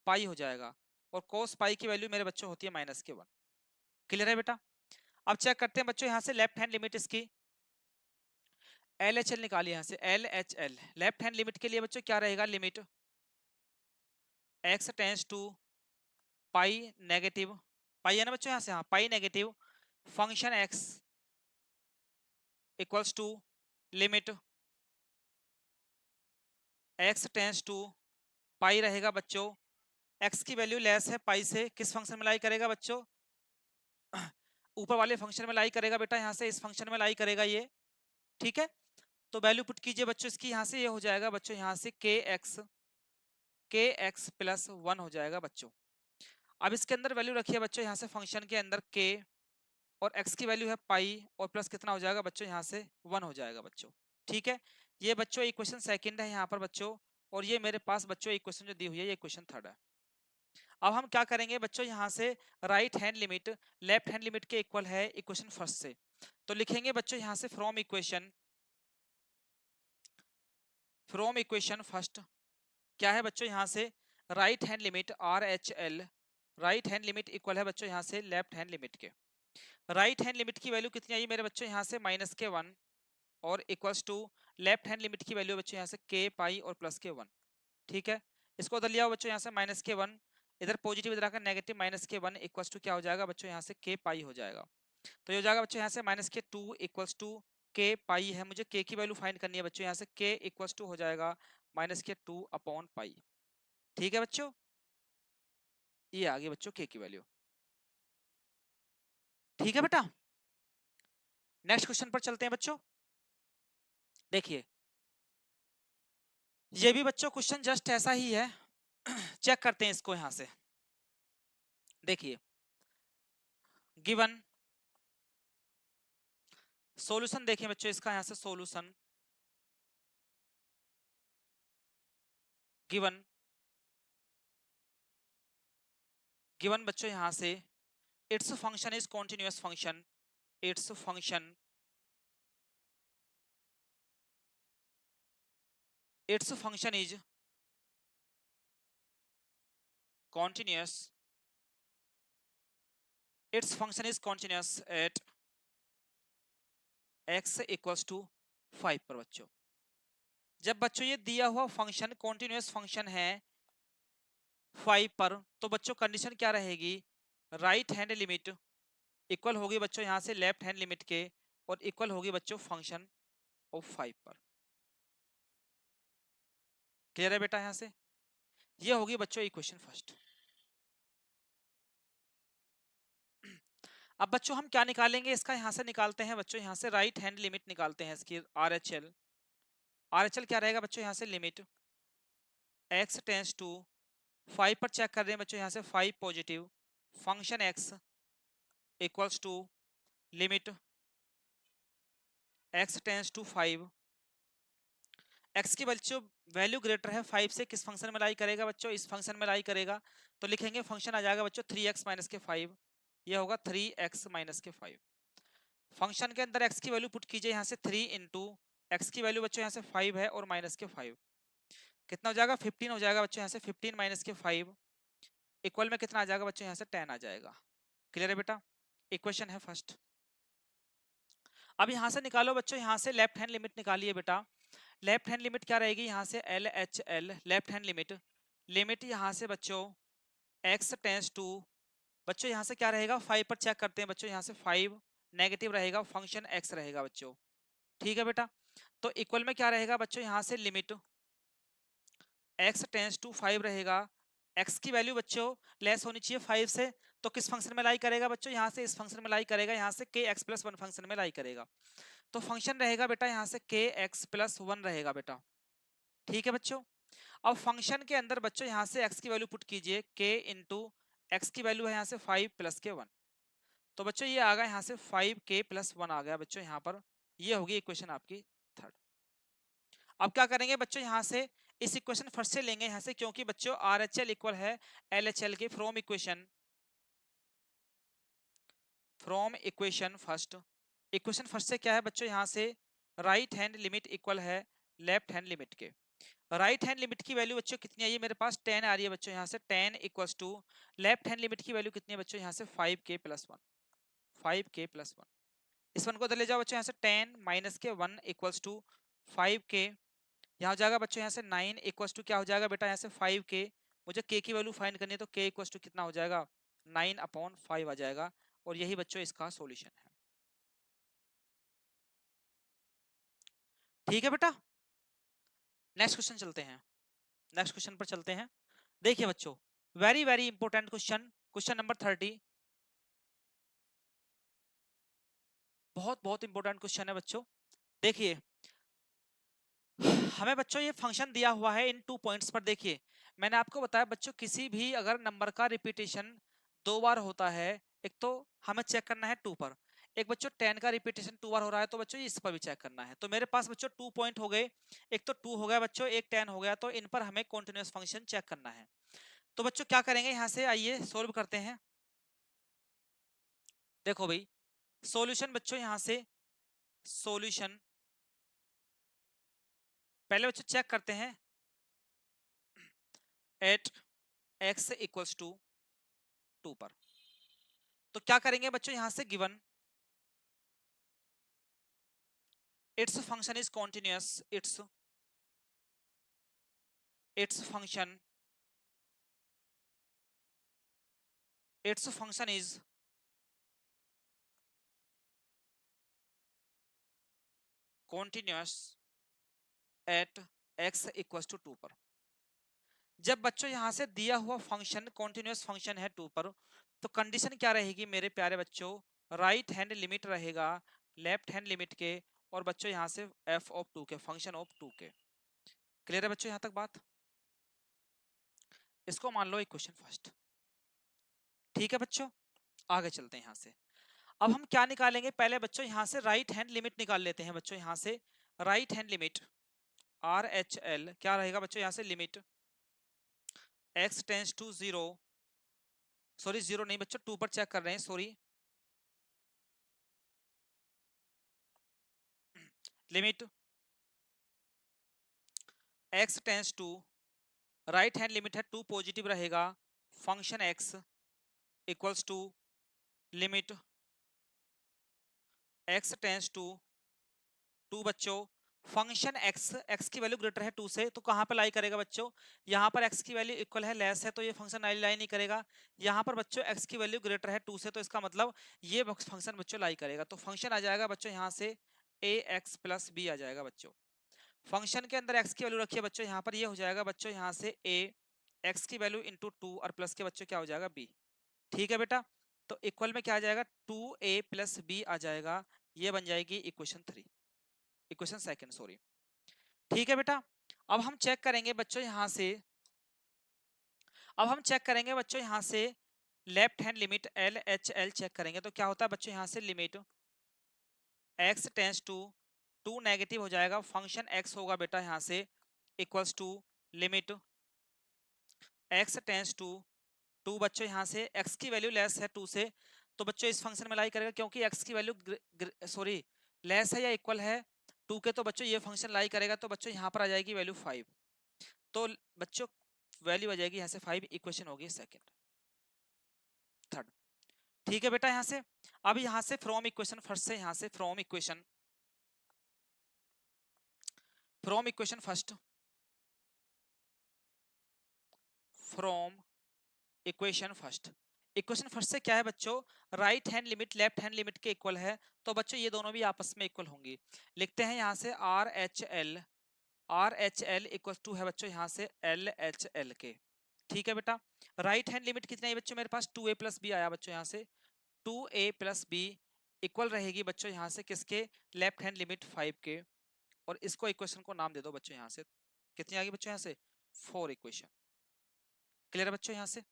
पाई हो जाएगा, और cos पाई की वैल्यू मेरे बच्चों होती है -1। क्लियर है बेटा। अब चेक करते हैं बच्चों, यहाँ से लेफ्ट हैंड लिमिट इसकी एल एच एल निकालिए, यहाँ से L H L left hand limit के लिए बच्चों क्या रहेगा, limit x tends to pi negative, pi है ना बच्चों, यहाँ से हाँ pi negative function x equals to limit x tends to pi रहेगा बच्चों, x की वैल्यू लेस है पाई से, किस फंक्शन में लाई करेगा बच्चों, ऊपर वाले फंक्शन में लाई करेगा बेटा, यहाँ से इस फंक्शन में लाई करेगा ये। ठीक है, तो वैल्यू पुट कीजिए बच्चों इसकी, यहाँ से ये हो जाएगा बच्चों, यहाँ से के एक्स प्लस 1 हो जाएगा बच्चों। अब इसके अंदर वैल्यू रखिए बच्चों, यहाँ से फंक्शन के अंदर k और x की वैल्यू है पाई और प्लस कितना हो जाएगा बच्चों, यहाँ से 1 हो जाएगा बच्चों। ठीक है, ये बच्चों इक्वेशन सेकंड है यहाँ पर बच्चों, और ये मेरे पास बच्चों इक्वेशन जो दी हुई है ये इक्वेशन थर्ड है। अब हम क्या करेंगे बच्चों, यहाँ से right hand limit left hand limit के इक्वल है इक्वेशन फर्स्ट से, तो लिखेंगे बच्चों यहाँ से फ्रॉम इक्वेशन फर्स्ट क्या है बच्चों, यहाँ से right hand limit R H L right hand limit equal है बच्चों यहाँ से लेफ्ट हैंड लिमिट के। राइट हैंड लिमिट की वैल्यू कितनी आई मेरे बच्चों, यहाँ से -1 और equals to left hand limit की वैल्यू बच्चों यहाँ से k पाई और प्लस के 1, ठीक है। इसको उधर लिया बच्चों यहाँ से माइनस के 1, इधर पॉजिटिव इधर आकर नेगेटिव माइनस के 1 इक्वल्स टू क्या हो जाएगा बच्चों यहाँ से k पाई हो जाएगा। तो ये हो जाएगा बच्चों यहाँ से माइनस के 2 इक्वल्स टू k पाई है, मुझे k की वैल्यू फाइंड करनी है बच्चों, यहाँ से k इक्वल्स टू हो जाएगा माइनस के 2 अपॉन पाई, ठीक है बच्चों। ये आ गई बच्चों k की वैल्यू, ठीक है बेटा। नेक्स्ट क्वेश्चन पर चलते हैं बच्चों। देखिए ये भी बच्चों क्वेश्चन जस्ट ऐसा ही है, चेक करते हैं इसको यहां से। देखिए गिवन सॉल्यूशन देखिए बच्चों इसका, यहां से सॉल्यूशन गिवन गिवन बच्चों यहां से it's function is continuous function, it's function it's function is continuous its function is continuous at x equals to 5 पर बच्चों। जब बच्चों ये दिया हुआ फंक्शन कॉन्टिन्यूअस फंक्शन है 5 पर, तो बच्चों कंडीशन क्या रहेगी, राइट हैंड लिमिट इक्वल होगी बच्चों यहाँ से लेफ्ट हैंड लिमिट के, और इक्वल होगी बच्चों फंक्शन ऑफ 5 पर। क्लियर है बेटा, यहाँ से ये होगी बच्चों इक्वेशन फर्स्ट। अब बच्चों हम क्या निकालेंगे इसका, यहाँ से निकालते हैं बच्चों, यहाँ से राइट हैंड लिमिट निकालते हैं इसकी, RHL क्या रहेगा बच्चों यहाँ से, लिमिट x टेंस टू 5 पर चेक कर रहे हैं बच्चों यहाँ से 5 positive, function x equals to limit x tends to 5, x की बच्चों वैल्यू ग्रेटर है 5 से, किस फंक्शन में लाई करेगा बच्चों, इस फंक्शन में लाई करेगा। तो लिखेंगे फंक्शन आ जाएगा बच्चों 3x माइनस के 5, ये होगा 3x माइनस के 5। फंक्शन के अंदर x की वैल्यू पुट कीजिए यहाँ से 3 इंटू एक्स की वैल्यू बच्चों यहाँ से 5 है और माइनस के 5, कितना हो जाएगा 15 हो जाएगा बच्चों यहाँ से, 15 माइनस के 5 इक्वल में कितना आ जाएगा बच्चों यहाँ से 10 आ जाएगा। क्लियर है बेटा, इक्वेशन है फर्स्ट। अब यहाँ से निकालो बच्चों, यहाँ से लेफ्ट हैंड लिमिट निकालिए बेटा। लेफ्ट हैंड लिमिट क्या रहेगी यहाँ से LHL left hand limit, limit यहाँ से बच्चों x टेंस टू बच्चों यहाँ से क्या रहेगा 5 पर चेक करते हैं बच्चों, यहाँ से 5 नेगेटिव रहेगा, फंक्शन x रहेगा बच्चों, ठीक है बेटा। तो इक्वल में क्या रहेगा बच्चों यहाँ से लिमिट x टेंस टू 5 रहेगा, x की वैल्यू बच्चों लेस होनी चाहिए 5 से, तो किस फंक्शन में लाई करेगा बच्चों, यहाँ से इस फंक्शन में लाई करेगा, यहाँ से kx प्लस 1 फंक्शन में लाई करेगा। तो फंक्शन रहेगा बेटा यहाँ से kx प्लस 1 रहेगा बेटा, ठीक है बच्चों। अब फंक्शन के अंदर बच्चों यहाँ से x की वैल्यू पुट कीजिए, k इंटू एक्स की वैल्यू है यहाँ से 5 प्लस के 1, तो बच्चों ये आ गया यहाँ से 5k प्लस 1 आ गया बच्चों यहाँ पर, ये होगी इक्वेशन आपकी थर्ड। अब क्या करेंगे बच्चों, यहाँ से इस इक्वेशन फर्स्ट से लेंगे यहाँ से, क्योंकि बच्चों RHL इक्वल है LHL के, from equation first. Equation first से क्या है बच्चों, यहाँ से राइट हैंड लिमिट इक्वल है लेफ्ट हैंड लिमिट के। राइट हैंड लिमिट की वैल्यू बच्चों कितनी आई है मेरे पास, 10 आ रही है बच्चों यहाँ से, 10 equals to left hand limit की वैल्यू कितनी है बच्चों यहाँ से 5k प्लस 1, 5k प्लस 1। इस वन को उधर ले जाओ बच्चों, यहाँ से 10 माइनस के 1 इक्वल्स टू 5k, यहाँ हो जाएगा बच्चों यहाँ से 9 इक्वल्स टू क्या हो जाएगा बेटा यहाँ से 5k, मुझे k की वैल्यू फाइंड करनी है, तो k इक्वल्स टू कितना हो जाएगा 9 अपॉन 5 आ जाएगा, और यही बच्चों इसका सॉल्यूशन है, ठीक है बेटा। नेक्स्ट क्वेश्चन चलते हैं, नेक्स्ट क्वेश्चन पर चलते हैं। देखिए बच्चों very very important question, question number 30, बहुत बहुत इंपॉर्टेंट क्वेश्चन है बच्चों। देखिए हमें बच्चों ये फंक्शन दिया हुआ है इन 2 पॉइंट्स पर। देखिए मैंने आपको बताया बच्चों, किसी भी अगर नंबर का रिपीटेशन 2 बार होता है, एक तो हमें चेक करना है 2 पर, एक बच्चों 10 का रिपीटेशन 2 बार हो रहा है, तो बच्चों इस पर भी चेक करना है। तो मेरे पास बच्चों 2 पॉइंट हो गए, एक तो 2 हो गया बच्चों, एक 10 हो गया, तो इन पर हमें कॉन्टिन्यूअस फंक्शन चेक करना है। तो बच्चों क्या करेंगे, यहाँ से आइए सोल्व करते हैं। देखो भाई सॉल्यूशन बच्चों, यहाँ से सॉल्यूशन पहले बच्चों चेक करते हैं एट x इक्वल्स टू 2 पर। तो क्या करेंगे बच्चों, यहाँ से given its function is continuous, its function is continuous at x equals to 2 पर। जब बच्चों यहां से दिया हुआ फंक्शन कॉन्टिन्यूस फंक्शन है 2 पर, तो कंडीशन क्या रहेगी मेरे प्यारे बच्चों, राइट हैंड लिमिट रहेगा लेफ्ट हैंड लिमिट के, और बच्चों यहां से f ऑफ 2 के, फंक्शन ऑफ 2 के। क्लियर है बच्चों यहां तक बात? इसको मान लो इक्वेशन फर्स्ट। ठीक है बच्चों, आगे चलते हैं यहां से। अब हम क्या निकालेंगे, पहले बच्चों यहां से राइट हैंड लिमिट निकाल लेते हैं बच्चों। यहां से right hand limit R H L क्या रहेगा बच्चों, यहां से limit x tends to 0, sorry 0 नहीं बच्चों 2 पर चेक कर रहे हैं, sorry, limit x tends to, right hand limit है 2 पॉजिटिव रहेगा, function x equals to limit x tends to 2 बच्चों, फंक्शन x की वैल्यू ग्रेटर है 2 से, तो कहां पर लाई करेगा बच्चों, यहां पर x की वैल्यू इक्वल है लेस है, तो ये फंक्शन लाई नहीं करेगा। यहां पर बच्चों x की वैल्यू ग्रेटर है 2 से, तो इसका मतलब ये फंक्शन बच्चों लाई करेगा। तो फंक्शन आ जाएगा बच्चों यहां से ax प्लस b आ जाएगा बच्चों। फंक्शन के अंदर x की वैल्यू रखिए बच्चों, यहाँ पर ये हो जाएगा बच्चों यहाँ से a, x की वैल्यू इंटू 2 और प्लस के बच्चों क्या हो जाएगा b। ठीक है बेटा, तो इक्वल में क्या आ जाएगा 2a प्लस b आ जाएगा, ये बन जाएगी इक्वेशन 3, इक्वेशन सेकंड सॉरी। ठीक है बेटा, अब हम चेक करेंगे बच्चों यहाँ से, अब हम चेक करेंगे बच्चों यहाँ से left hand limit L H L check करेंगे, तो क्या होता है बच्चों यहाँ से limit x tends to 2 negative हो जाएगा, फंक्शन x होगा बेटा यहाँ से equals to limit x tends to 2 बच्चों यहाँ से x की वैल्यू लेस है 2 से, तो बच्चों इस फंक्शन में लाई करेगा, क्योंकि x की वैल्यू सॉरी लेस है या इक्वल है 2 के, तो बच्चों ये फंक्शन लाई करेगा, तो बच्चों यहाँ पर आ जाएगी वैल्यू 5, तो बच्चों वैल्यू आ जाएगी यहाँ से 5, इक्वेशन होगी सेकंड थर्ड। ठीक है बेटा, यहाँ से अब यहाँ से फ्रॉम इक्वेशन फर्स्ट से, यहाँ से from equation first, from equation first, equation first से क्या है बच्चों, right hand limit left hand limit के इक्वल है, तो बच्चों ये दोनों भी आपस में इक्वल होंगी। लिखते हैं यहाँ से R H L equal to है बच्चों यहाँ से एल एच एल के। ठीक है बेटा, राइट हैंड लिमिट कितनी है बच्चों, मेरे पास 2a प्लस बी आया बच्चों, यहाँ से 2a प्लस बी इक्वल रहेगी बच्चों यहाँ से किसके, लेफ्ट हैंड लिमिट 5 के, और इसको इक्वेशन को नाम दे दो बच्चों यहाँ से, कितनी आ गई बच्चों यहाँ से 4 इक्वेशन। क्लियर है बच्चों यहाँ से?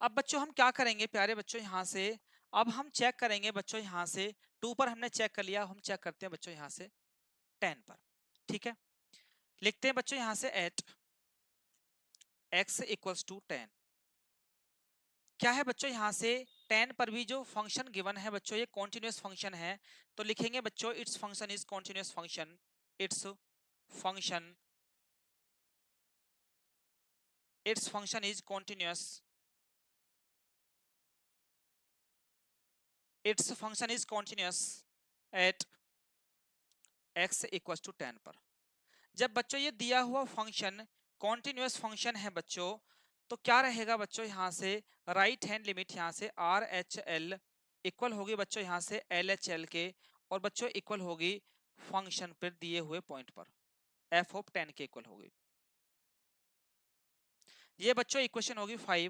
अब बच्चों हम क्या करेंगे प्यारे बच्चों यहाँ से, अब हम चेक करेंगे बच्चों यहाँ से 2 पर हमने चेक कर लिया, हम चेक करते हैं बच्चों यहाँ से 10 पर। ठीक है, लिखते हैं बच्चों यहाँ से एट x इक्वल्स टू 10, क्या है बच्चों यहाँ से 10 पर भी जो फंक्शन गिवन है बच्चों ये कॉन्टिन्यूस फंक्शन है, तो लिखेंगे बच्चों it's function is continuous function, it's function is continuous, it's function is continuous at x equals to 10 पर। जब बच्चों ये दिया हुआ फंक्शन कॉन्टिन्यूस फंक्शन है बच्चों, तो क्या रहेगा बच्चों यहाँ से राइट हैंड लिमिट यहाँ से आर एच एल इक्वल होगी बच्चों यहाँ से एल एच एल के, और बच्चों इक्वल होगी फंक्शन पर दिए हुए पॉइंट पर एफ ऑफ 10 के इक्वल होगी। ये बच्चों इक्वेशन होगी 5।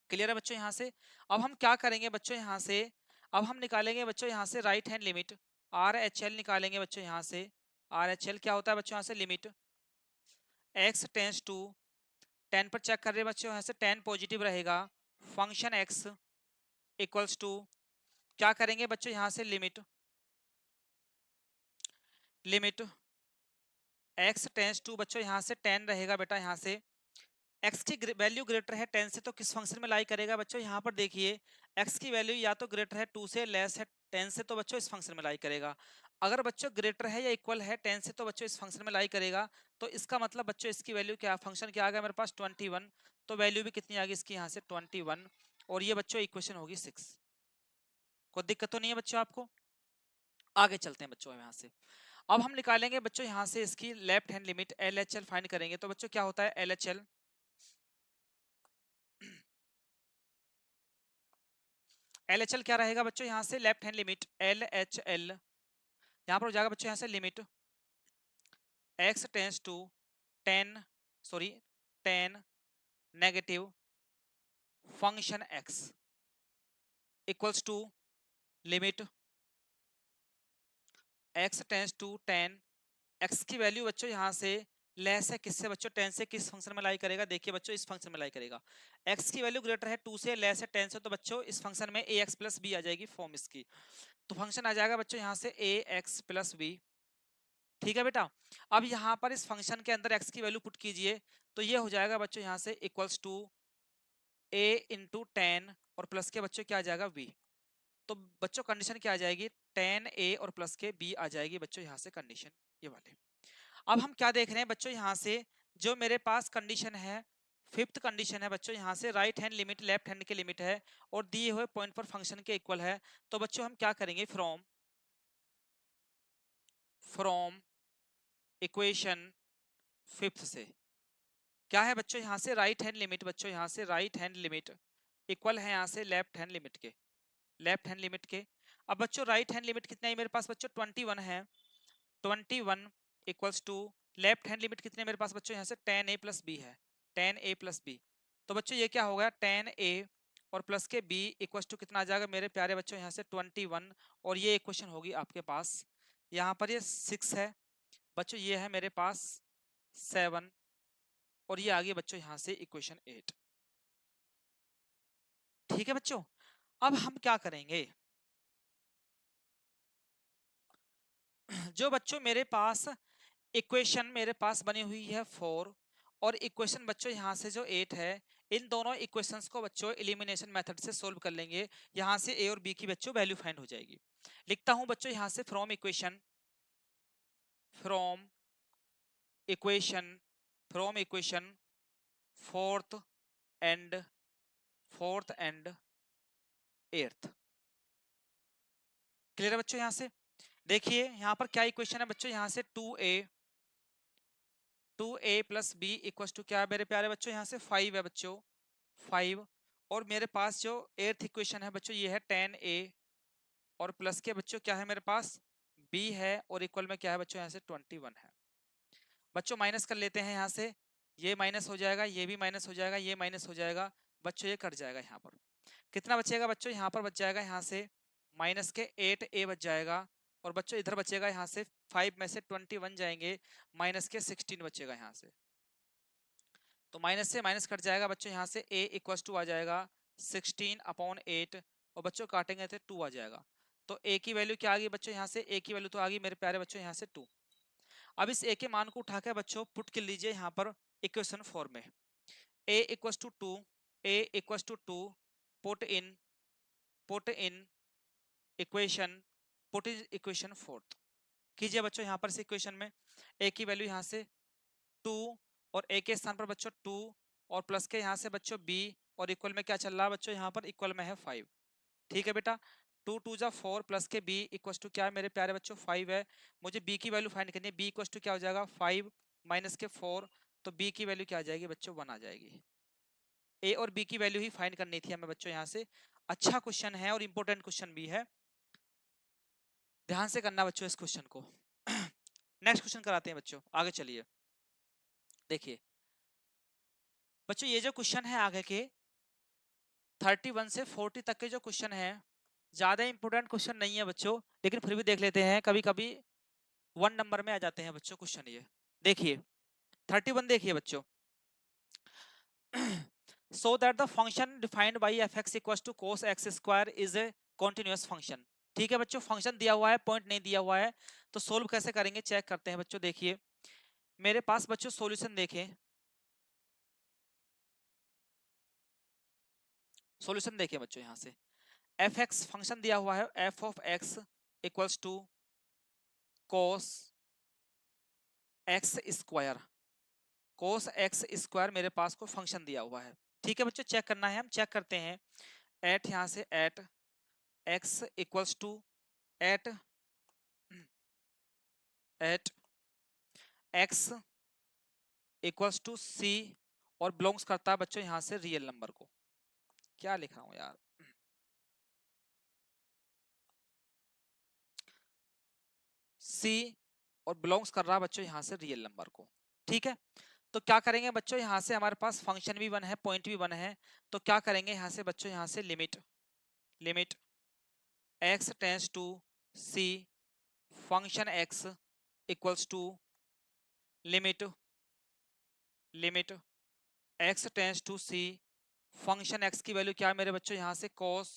क्लियर है बच्चों यहाँ से? अब हम क्या करेंगे बच्चों यहाँ से, अब हम निकालेंगे बच्चों यहाँ से right hand limit R H L निकालेंगे बच्चों यहाँ से, आर एच एल क्या होता है बच्चों यहाँ से लिमिट x टेंस टू 10 पर चेक कर रहे हैं बच्चों, यहाँ से 10 पॉजिटिव रहेगा, फंक्शन x इक्वल्स टू क्या करेंगे बच्चों यहाँ से लिमिट x टेंस टू बच्चों यहाँ से 10 रहेगा बेटा, यहाँ से x की वैल्यू ग्रेटर है 10 से, तो किस फंक्शन में लाई करेगा बच्चों, यहाँ पर देखिए x की वैल्यू या तो ग्रेटर है 2 से, लेस है 10 से, तो बच्चों इस फंक्शन में लाई करेगा। अगर बच्चों ग्रेटर है या इक्वल है 10 से, तो बच्चों इस फंक्शन में लाई करेगा, तो इसका मतलब बच्चों इसकी वैल्यू क्या, फंक्शन क्या आ गया मेरे पास 21, तो वैल्यू भी कितनी आ गई इसकी यहाँ से 21, और ये बच्चों इक्वेशन होगी 6। कोई दिक्कत तो नहीं है बच्चों आपको? आगे चलते हैं बच्चों यहाँ से। अब हम निकालेंगे बच्चों यहाँ से इसकी left hand limit LHL find करेंगे। तो बच्चों क्या होता है LHL, LHL क्या रहेगा बच्चों यहाँ से लेफ्ट हैंड लिमिट LHL, यहाँ पर हो जाएगा बच्चों यहाँ से limit x tends to 10 negative function x equals to limit x tends to 10, x की वैल्यू बच्चों यहाँ से लेस है किससे बच्चों 10 से, किस फंक्शन में लाई करेगा, देखिए बच्चों इस फंक्शन में लाई करेगा। x की वैल्यू ग्रेटर है 2 से, लेस है 10 से, तो बच्चों इस फंक्शन में ax प्लस b आ जाएगी फॉर्म इसकी। तो फंक्शन आ जाएगा बच्चों यहाँ से ax प्लस b। ठीक है बेटा, अब यहाँ पर इस फंक्शन के अंदर x की वैल्यू पुट कीजिए, तो ये हो जाएगा बच्चों यहाँ से इक्वल्स टू a इंटू 10 और प्लस के बच्चों क्या आ जाएगा b। तो बच्चों कंडीशन क्या आ जाएगी 10a और प्लस के b आ जाएगी बच्चों यहाँ से कंडीशन ये वाले। अब हम क्या देख रहे हैं बच्चों यहाँ से, जो मेरे पास कंडीशन है फिफ्थ कंडीशन है बच्चों यहाँ से right hand limit left hand की लिमिट है और दिए हुए पॉइंट पर फंक्शन के इक्वल है। तो बच्चों हम क्या करेंगे फ्रॉम इक्वेशन फिफ्थ से क्या है बच्चों यहाँ से राइट हैंड लिमिट, बच्चों यहाँ से राइट हैंड लिमिट इक्वल है यहाँ से लेफ्ट हैंड लिमिट के, लेफ्ट हैंड लिमिट के। अब बच्चों राइट हैंड लिमिट कितना है मेरे पास बच्चों 21 है, 21 equals to left hand limit कितने मेरे पास बच्चों यहाँ से 10a प्लस b है, 10a प्लस b। तो बच्चों ये क्या होगा 10a और प्लस के b इक्वल्स टू कितना आ जाएगा मेरे प्यारे बच्चों यहाँ से 21, और ये इक्वेशन होगी आपके पास यहाँ पर ये 6 है बच्चों, ये है मेरे पास 7 और ये आ गई बच्चों यहाँ से इक्वेशन 8। ठीक है बच्चों, अब हम क्या करेंगे जो बच्चों मेरे पास इक्वेशन मेरे पास बनी हुई है 4 और इक्वेशन बच्चों यहाँ से जो 8 है, इन दोनों इक्वेशंस को बच्चों एलिमिनेशन मेथड से सोल्व कर लेंगे। यहाँ से a और b की बच्चों वैल्यू फाइंड हो जाएगी। लिखता हूं बच्चों यहाँ से from equation from equation fourth and eighth. Clear है बच्चों, यहाँ से देखिए यहाँ पर क्या इक्वेशन है बच्चों यहाँ से 2a plus B equal to क्या है मेरे प्यारे बच्चों यहाँ से 5 है बच्चों 5, और मेरे पास जो एर्थ इक्वेशन है बच्चों ये है 10a और प्लस के बच्चों क्या है मेरे पास b है और इक्वल में क्या है बच्चों यहाँ से 21 है। बच्चों माइनस कर लेते हैं यहाँ से, ये माइनस हो जाएगा, ये भी माइनस हो जाएगा, ये माइनस हो जाएगा बच्चों, ये कट जाएगा। यहाँ पर कितना बचेगा बच्चों, यहाँ पर बच जाएगा यहाँ से माइनस के 8a बच जाएगा, और बच्चों इधर बचेगा यहाँ से 5 में से 21 जाएंगे, माइनस के 16 बचेगा यहाँ से। तो माइनस से माइनस कट जाएगा बच्चों, यहाँ से a इक्वल्स टू आ जाएगा 16/8 और बच्चों काटेंगे तो 2 आ जाएगा। तो a की वैल्यू क्या आ गई बच्चों, यहाँ से a की वैल्यू तो आ गई मेरे प्यारे बच्चों यहाँ से 2। अब इस a के मान को उठाकर बच्चों पुट कर लीजिए यहाँ पर इक्वेशन 4 में, a equals to 2, a equals to 2, put in equation put in equation fourth कीजिए बच्चों। यहाँ पर इस इक्वेशन में a की वैल्यू यहाँ से 2 और a के स्थान पर बच्चों 2 और प्लस के यहाँ से बच्चों b और इक्वल में क्या चल रहा है बच्चों, यहाँ पर इक्वल में है 5। ठीक है बेटा, 2 2 जा 4 प्लस के b इक्वल टू क्या है मेरे प्यारे बच्चों 5 है। मुझे b की वैल्यू फाइंड करनी है, b इक्वल टू क्या हो जाएगा 5 माइनस के 4, तो b की वैल्यू क्या आ जाएगी बच्चों 1 आ जाएगी। a और b की वैल्यू ही फाइंड करनी थी हमें बच्चों यहाँ से। अच्छा क्वेश्चन है और इंपॉर्टेंट क्वेश्चन भी है, ध्यान से करना बच्चों इस क्वेश्चन को। नेक्स्ट क्वेश्चन कराते हैं बच्चों, आगे चलिए। देखिए बच्चों ये जो क्वेश्चन है आगे के 31 से 40 तक के जो क्वेश्चन है ज्यादा इंपॉर्टेंट क्वेश्चन नहीं है बच्चों, लेकिन फिर भी देख लेते हैं, कभी कभी 1 नंबर में आ जाते हैं बच्चों क्वेश्चन। ये देखिए 31 देखिए बच्चों, so that the function defined by f(x) equals to cos x square is a continuous function। ठीक है बच्चों, फंक्शन दिया हुआ है, पॉइंट नहीं दिया हुआ है, तो सोल्व कैसे करेंगे चेक करते हैं बच्चों। देखिए मेरे पास बच्चों सॉल्यूशन देखें, सॉल्यूशन देखिए बच्चों यहाँ से f(x) फंक्शन दिया हुआ है, f of x equals to cos x square, cos x square मेरे पास को फंक्शन दिया हुआ है। ठीक है बच्चों, चेक करना है, हम चेक करते हैं एट यहाँ से at x equals to at at x equals to c और बिलोंग्स करता है बच्चों यहां से रियल नंबर को। क्या लिख रहा हूं यार, सी और बिलोंग्स कर रहा है बच्चों यहां से रियल नंबर को। ठीक है, तो क्या करेंगे बच्चों, यहां से हमारे पास फंक्शन भी वन है, पॉइंट भी वन है, तो क्या करेंगे यहां से बच्चों, यहां से limit limit x tends to c function x equals to limit limit x tends to c function x की वैल्यू क्या है मेरे बच्चों, यहां से cos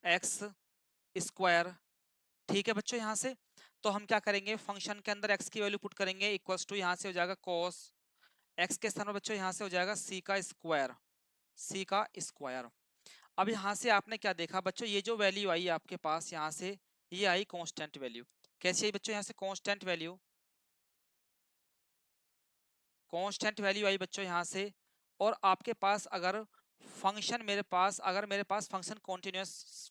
x स्क्वायर। ठीक है बच्चों, यहां से तो हम क्या करेंगे, फंक्शन के अंदर x की वैल्यू पुट करेंगे, इक्वल्स टू यहां से हो जाएगा cos x के स्थान पर बच्चों यहां से हो जाएगा c का स्क्वायर, c का स्क्वायर। अब यहां से आपने क्या देखा बच्चों, ये जो वैल्यू आई आपके पास यहां से, ये आई कांस्टेंट वैल्यू। कैसी आई बच्चों, यहां से कांस्टेंट वैल्यू, कांस्टेंट वैल्यू आई बच्चों यहां से। और आपके पास अगर फंक्शन मेरे पास, अगर मेरे पास फंक्शन कॉन्टिन्यूस,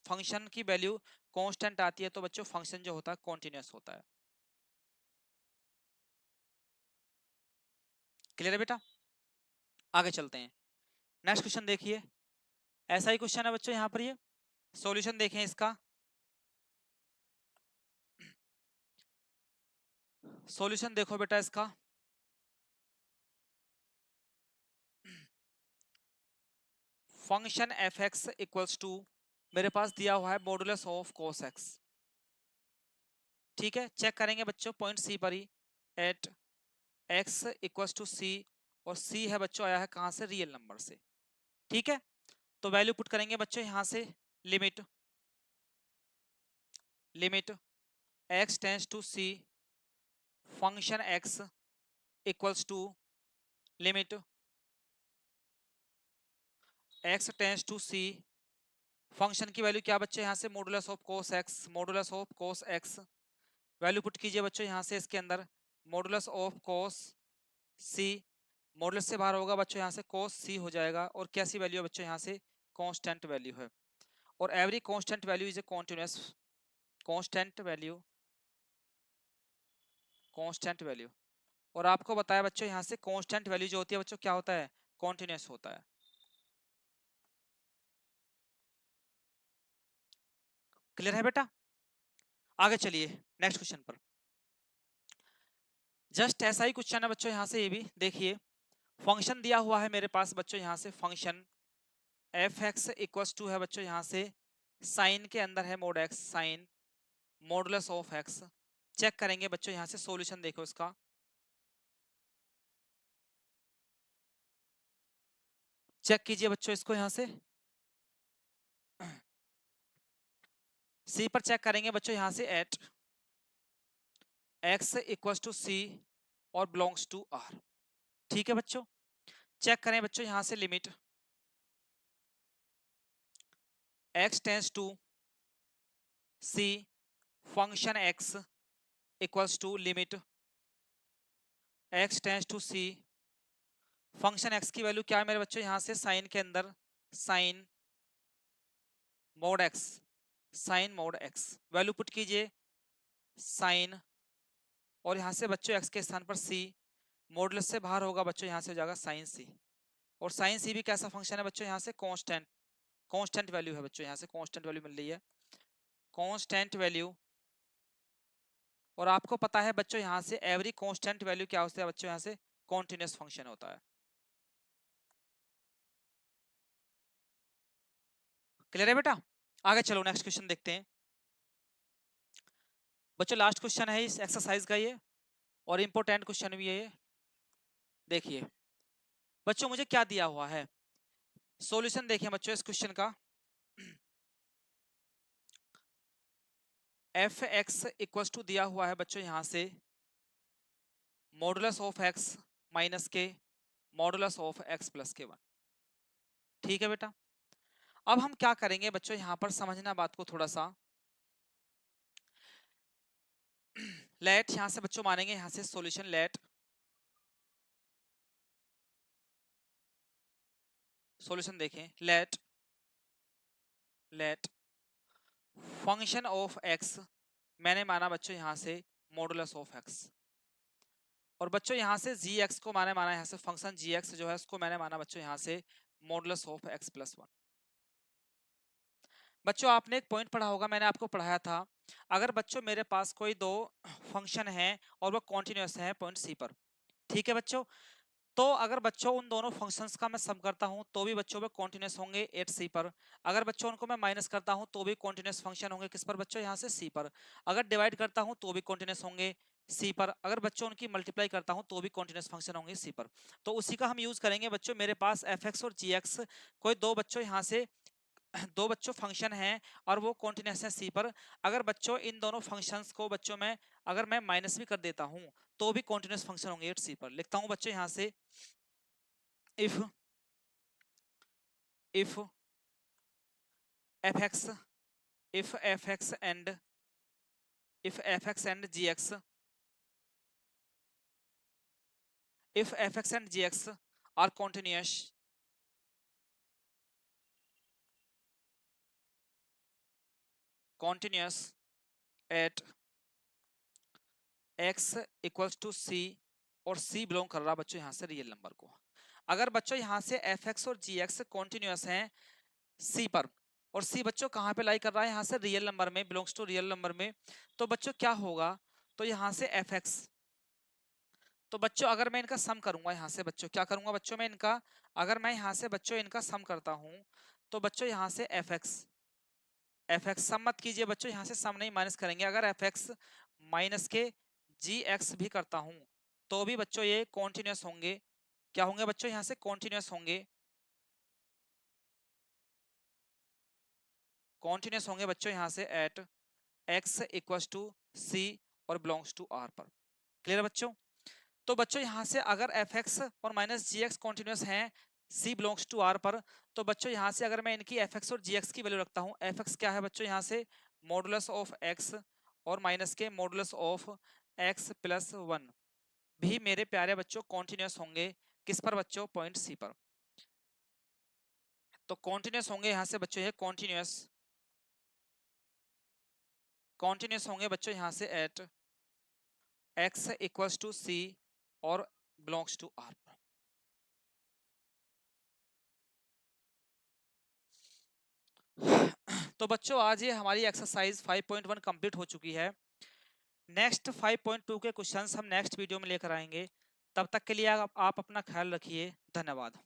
फंक्शन की वैल्यू कांस्टेंट आती है तो बच्चों फंक्शन जो होता है कॉन्टिन्यूस होता है। क्लियर है बेटा, आगे चलते हैं, नेक्स्ट क्वेश्चन देखिए। ऐसा ही क्वेश्चन है बच्चों यहाँ पर, ये सॉल्यूशन देखें इसका। सॉल्यूशन देखो बेटा इसका, function F x equals to, मेरे पास दिया हुआ है मॉडुलस ऑफ कोस एक्स। ठीक है, चेक करेंगे बच्चों पॉइंट सी पर ही, eight x equals to c, और सी है बच्चों आया है कहां से, रियल नंबर से। ठीक है, तो वैल्यू पुट करेंगे बच्चों यहां से, limit limit x tends to c function x equals to limit x tends to c function की वैल्यू क्या बच्चे यहां से, modulus of cos x, modulus of cos x। Value put कीजिए बच्चों यहां से इसके अंदर, modulus of cos c, modulus से बाहर होगा बच्चों यहां से कोस c हो जाएगा, और कैसी वैल्यू है बच्चों यहां से, कांस्टेंट वैल्यू है। और every constant value is a continuous, constant value, constant value. और आपको बताया बच्चों यहां से कांस्टेंट वैल्यू जो होती है बच्चों क्या होता है, कॉन्टिन्यूअस होता है। क्लियर है बेटा, आगे चलिए नेक्स्ट क्वेश्चन पर। जस्ट ऐसा ही क्वेश्चन है बच्चों यहां से, ये भी देखिए। फंक्शन दिया हुआ है मेरे पास बच्चों यहां से, function F x equals to है बच्चों यहां से, साइन के अंदर है mod X, sine modulus of X. Check करेंगे बच्चों यहां से, सॉल्यूशन देखो इसका। चेक कीजिए बच्चों इसको यहां से, सी पर चेक करेंगे बच्चों यहां से, eight x equals to c और बिलोंग्स टू आर। ठीक है बच्चों, चेक करें बच्चों यहां से, limit x tends to c function x equals to limit x tends to c function x की वैल्यू क्या है मेरे बच्चों यहां से, साइन के अंदर sine mod x, sine mod x। Value put कीजिए साइन, और यहां से बच्चों x के स्थान पर c, मॉडुलस से बाहर होगा बच्चों यहां से हो जाएगा साइन c। और साइन c भी कैसा फंक्शन है बच्चों, यहां से कांस्टेंट, कांस्टेंट वैल्यू है बच्चों, यहां से कांस्टेंट वैल्यू मिल रही है, कांस्टेंट वैल्यू। और आपको पता है बच्चों यहां से एवरी कांस्टेंट वैल्यू क्या होता है बच्चों, यहां से कॉन्टिन्यूअस फंक्शन होता है। क्लियर है बेटा, आगे चलो नेक्स्ट क्वेश्चन देखते हैं बच्चों। लास्ट क्वेश्चन है इस एक्सरसाइज का ये, और इंपॉर्टेंट क्वेश्चन भी है ये। देखिए बच्चों मुझे क्या दिया हुआ है, सॉल्यूशन देखिए बच्चों इस क्वेश्चन का। एफ एक्स इक्वल्स टू दिया हुआ है बच्चों यहां से, मॉडुलस ऑफ एक्स माइनस के मॉडुलस ऑफ एक्स प्लस के वन। ठीक है बेटा, अब हम क्या करेंगे बच्चों, यहां पर समझना बात को थोड़ा सा। लेट यहां से बच्चों मानेंगे यहां से सॉल्यूशन, लेट सॉल्यूशन देखें, let let function of X, मैंने माना बच्चों यहां से मॉडुलस ऑफ एक्स। और बच्चों यहाँ से जी एक्स को मैंने माना, यहाँ से फंक्शन जी एक्स जो है उसको मैंने माना बच्चों यहाँ से मॉडुलस ऑफ एक्स प्लस 1। बच्चों आपने एक पॉइंट पढ़ा होगा, मैंने आपको पढ़ाया था, अगर बच्चों मेरे पास कोई दो फंक्शन है और वो कॉन्टिन्यूस है पॉइंट सी पर, ठीक है बच्चों, तो अगर बच्चों उन दोनों फंक्शंस का मैं सम करता हूं तो भी बच्चों में कॉन्टिन्यूस होंगे एट सी पर। अगर बच्चों उनको मैं माइनस करता हूं तो भी कॉन्टिन्यूस फंक्शन होंगे किस पर बच्चों, यहाँ से सी पर। अगर डिवाइड करता हूं तो भी कॉन्टिन्यूस होंगे सी पर। अगर बच्चों उनकी मल्टीप्लाई करता हूं तो भी कॉन्टिन्यूस फंक्शन होंगे सी पर। तो उसी का हम यूज करेंगे बच्चों, मेरे पास एफ एक्स और जी एक्स कोई दो बच्चों यहाँ से दो बच्चों फंक्शन हैं और वो कॉन्टिन्यूस है सी पर। अगर बच्चों इन दोनों फंक्शंस को बच्चों में अगर मैं माइनस भी कर देता हूं तो भी कॉन्टिन्यूस फंक्शन होंगे एट सी पर। लिखता हूं बच्चों यहाँ से if if fx if fx and gx if fx and gx are continuous at x equals to c और c बिलोंग कर रहा बच्चों यहाँ से रियल नंबर को। अगर बच्चों यहाँ से fx और gx कॉन्टिन्यूस हैं c पर और c बच्चों कहाँ पे लाई कर रहा है, यहाँ से रियल नंबर में, बिलोंग्स टू रियल नंबर में, तो बच्चों क्या होगा, तो यहाँ से fx, तो बच्चों अगर मैं इनका सम करूंगा यहाँ से बच्चों, क्या करूंगा बच्चों मैं इनका, अगर मैं यहाँ से बच्चों इनका सम करता हूं तो बच्चों यहाँ से एफ एक्स सम मत कीजिए बच्चों, यहाँ से सम नहीं माइनस करेंगे। अगर एफ एक्स माइनस के जी एक्स भी करता हूं तो भी बच्चों ये कॉन्टिन्यूस होंगे, क्या होंगे बच्चों यहाँ से कॉन्टिन्यूस होंगे, कॉन्टिन्यूस होंगे बच्चों यहाँ से eight x equals to c और बिलोंग्स टू आर पर। क्लियर बच्चों? तो बच्चों यहाँ से अगर एफ एक्स और माइनस जी एक्स कॉन्टिन्यूस है सी बिलोंग्स टू आर पर, तो बच्चों यहाँ से अगर मैं इनकी एफ एक्स और जी एक्स की वैल्यू रखता हूँ, एफ एक्स क्या है बच्चों यहाँ से मॉडुलस ऑफ एक्स और माइनस के मॉडुलस ऑफ एक्स प्लस 1 भी मेरे प्यारे बच्चों कॉन्टिन्यूस होंगे किस पर बच्चों, पॉइंट सी पर। तो कॉन्टिन्यूस होंगे यहाँ से बच्चों ये कॉन्टिन्यूस होंगे बच्चों यहाँ से eight x equals to c और बिलोंग्स टू आर पर। तो बच्चों आज ये हमारी एक्सरसाइज 5.1 कंप्लीट हो चुकी है। नेक्स्ट 5.2 के क्वेश्चंस हम नेक्स्ट वीडियो में लेकर आएंगे। तब तक के लिए आप अपना ख्याल रखिए। धन्यवाद।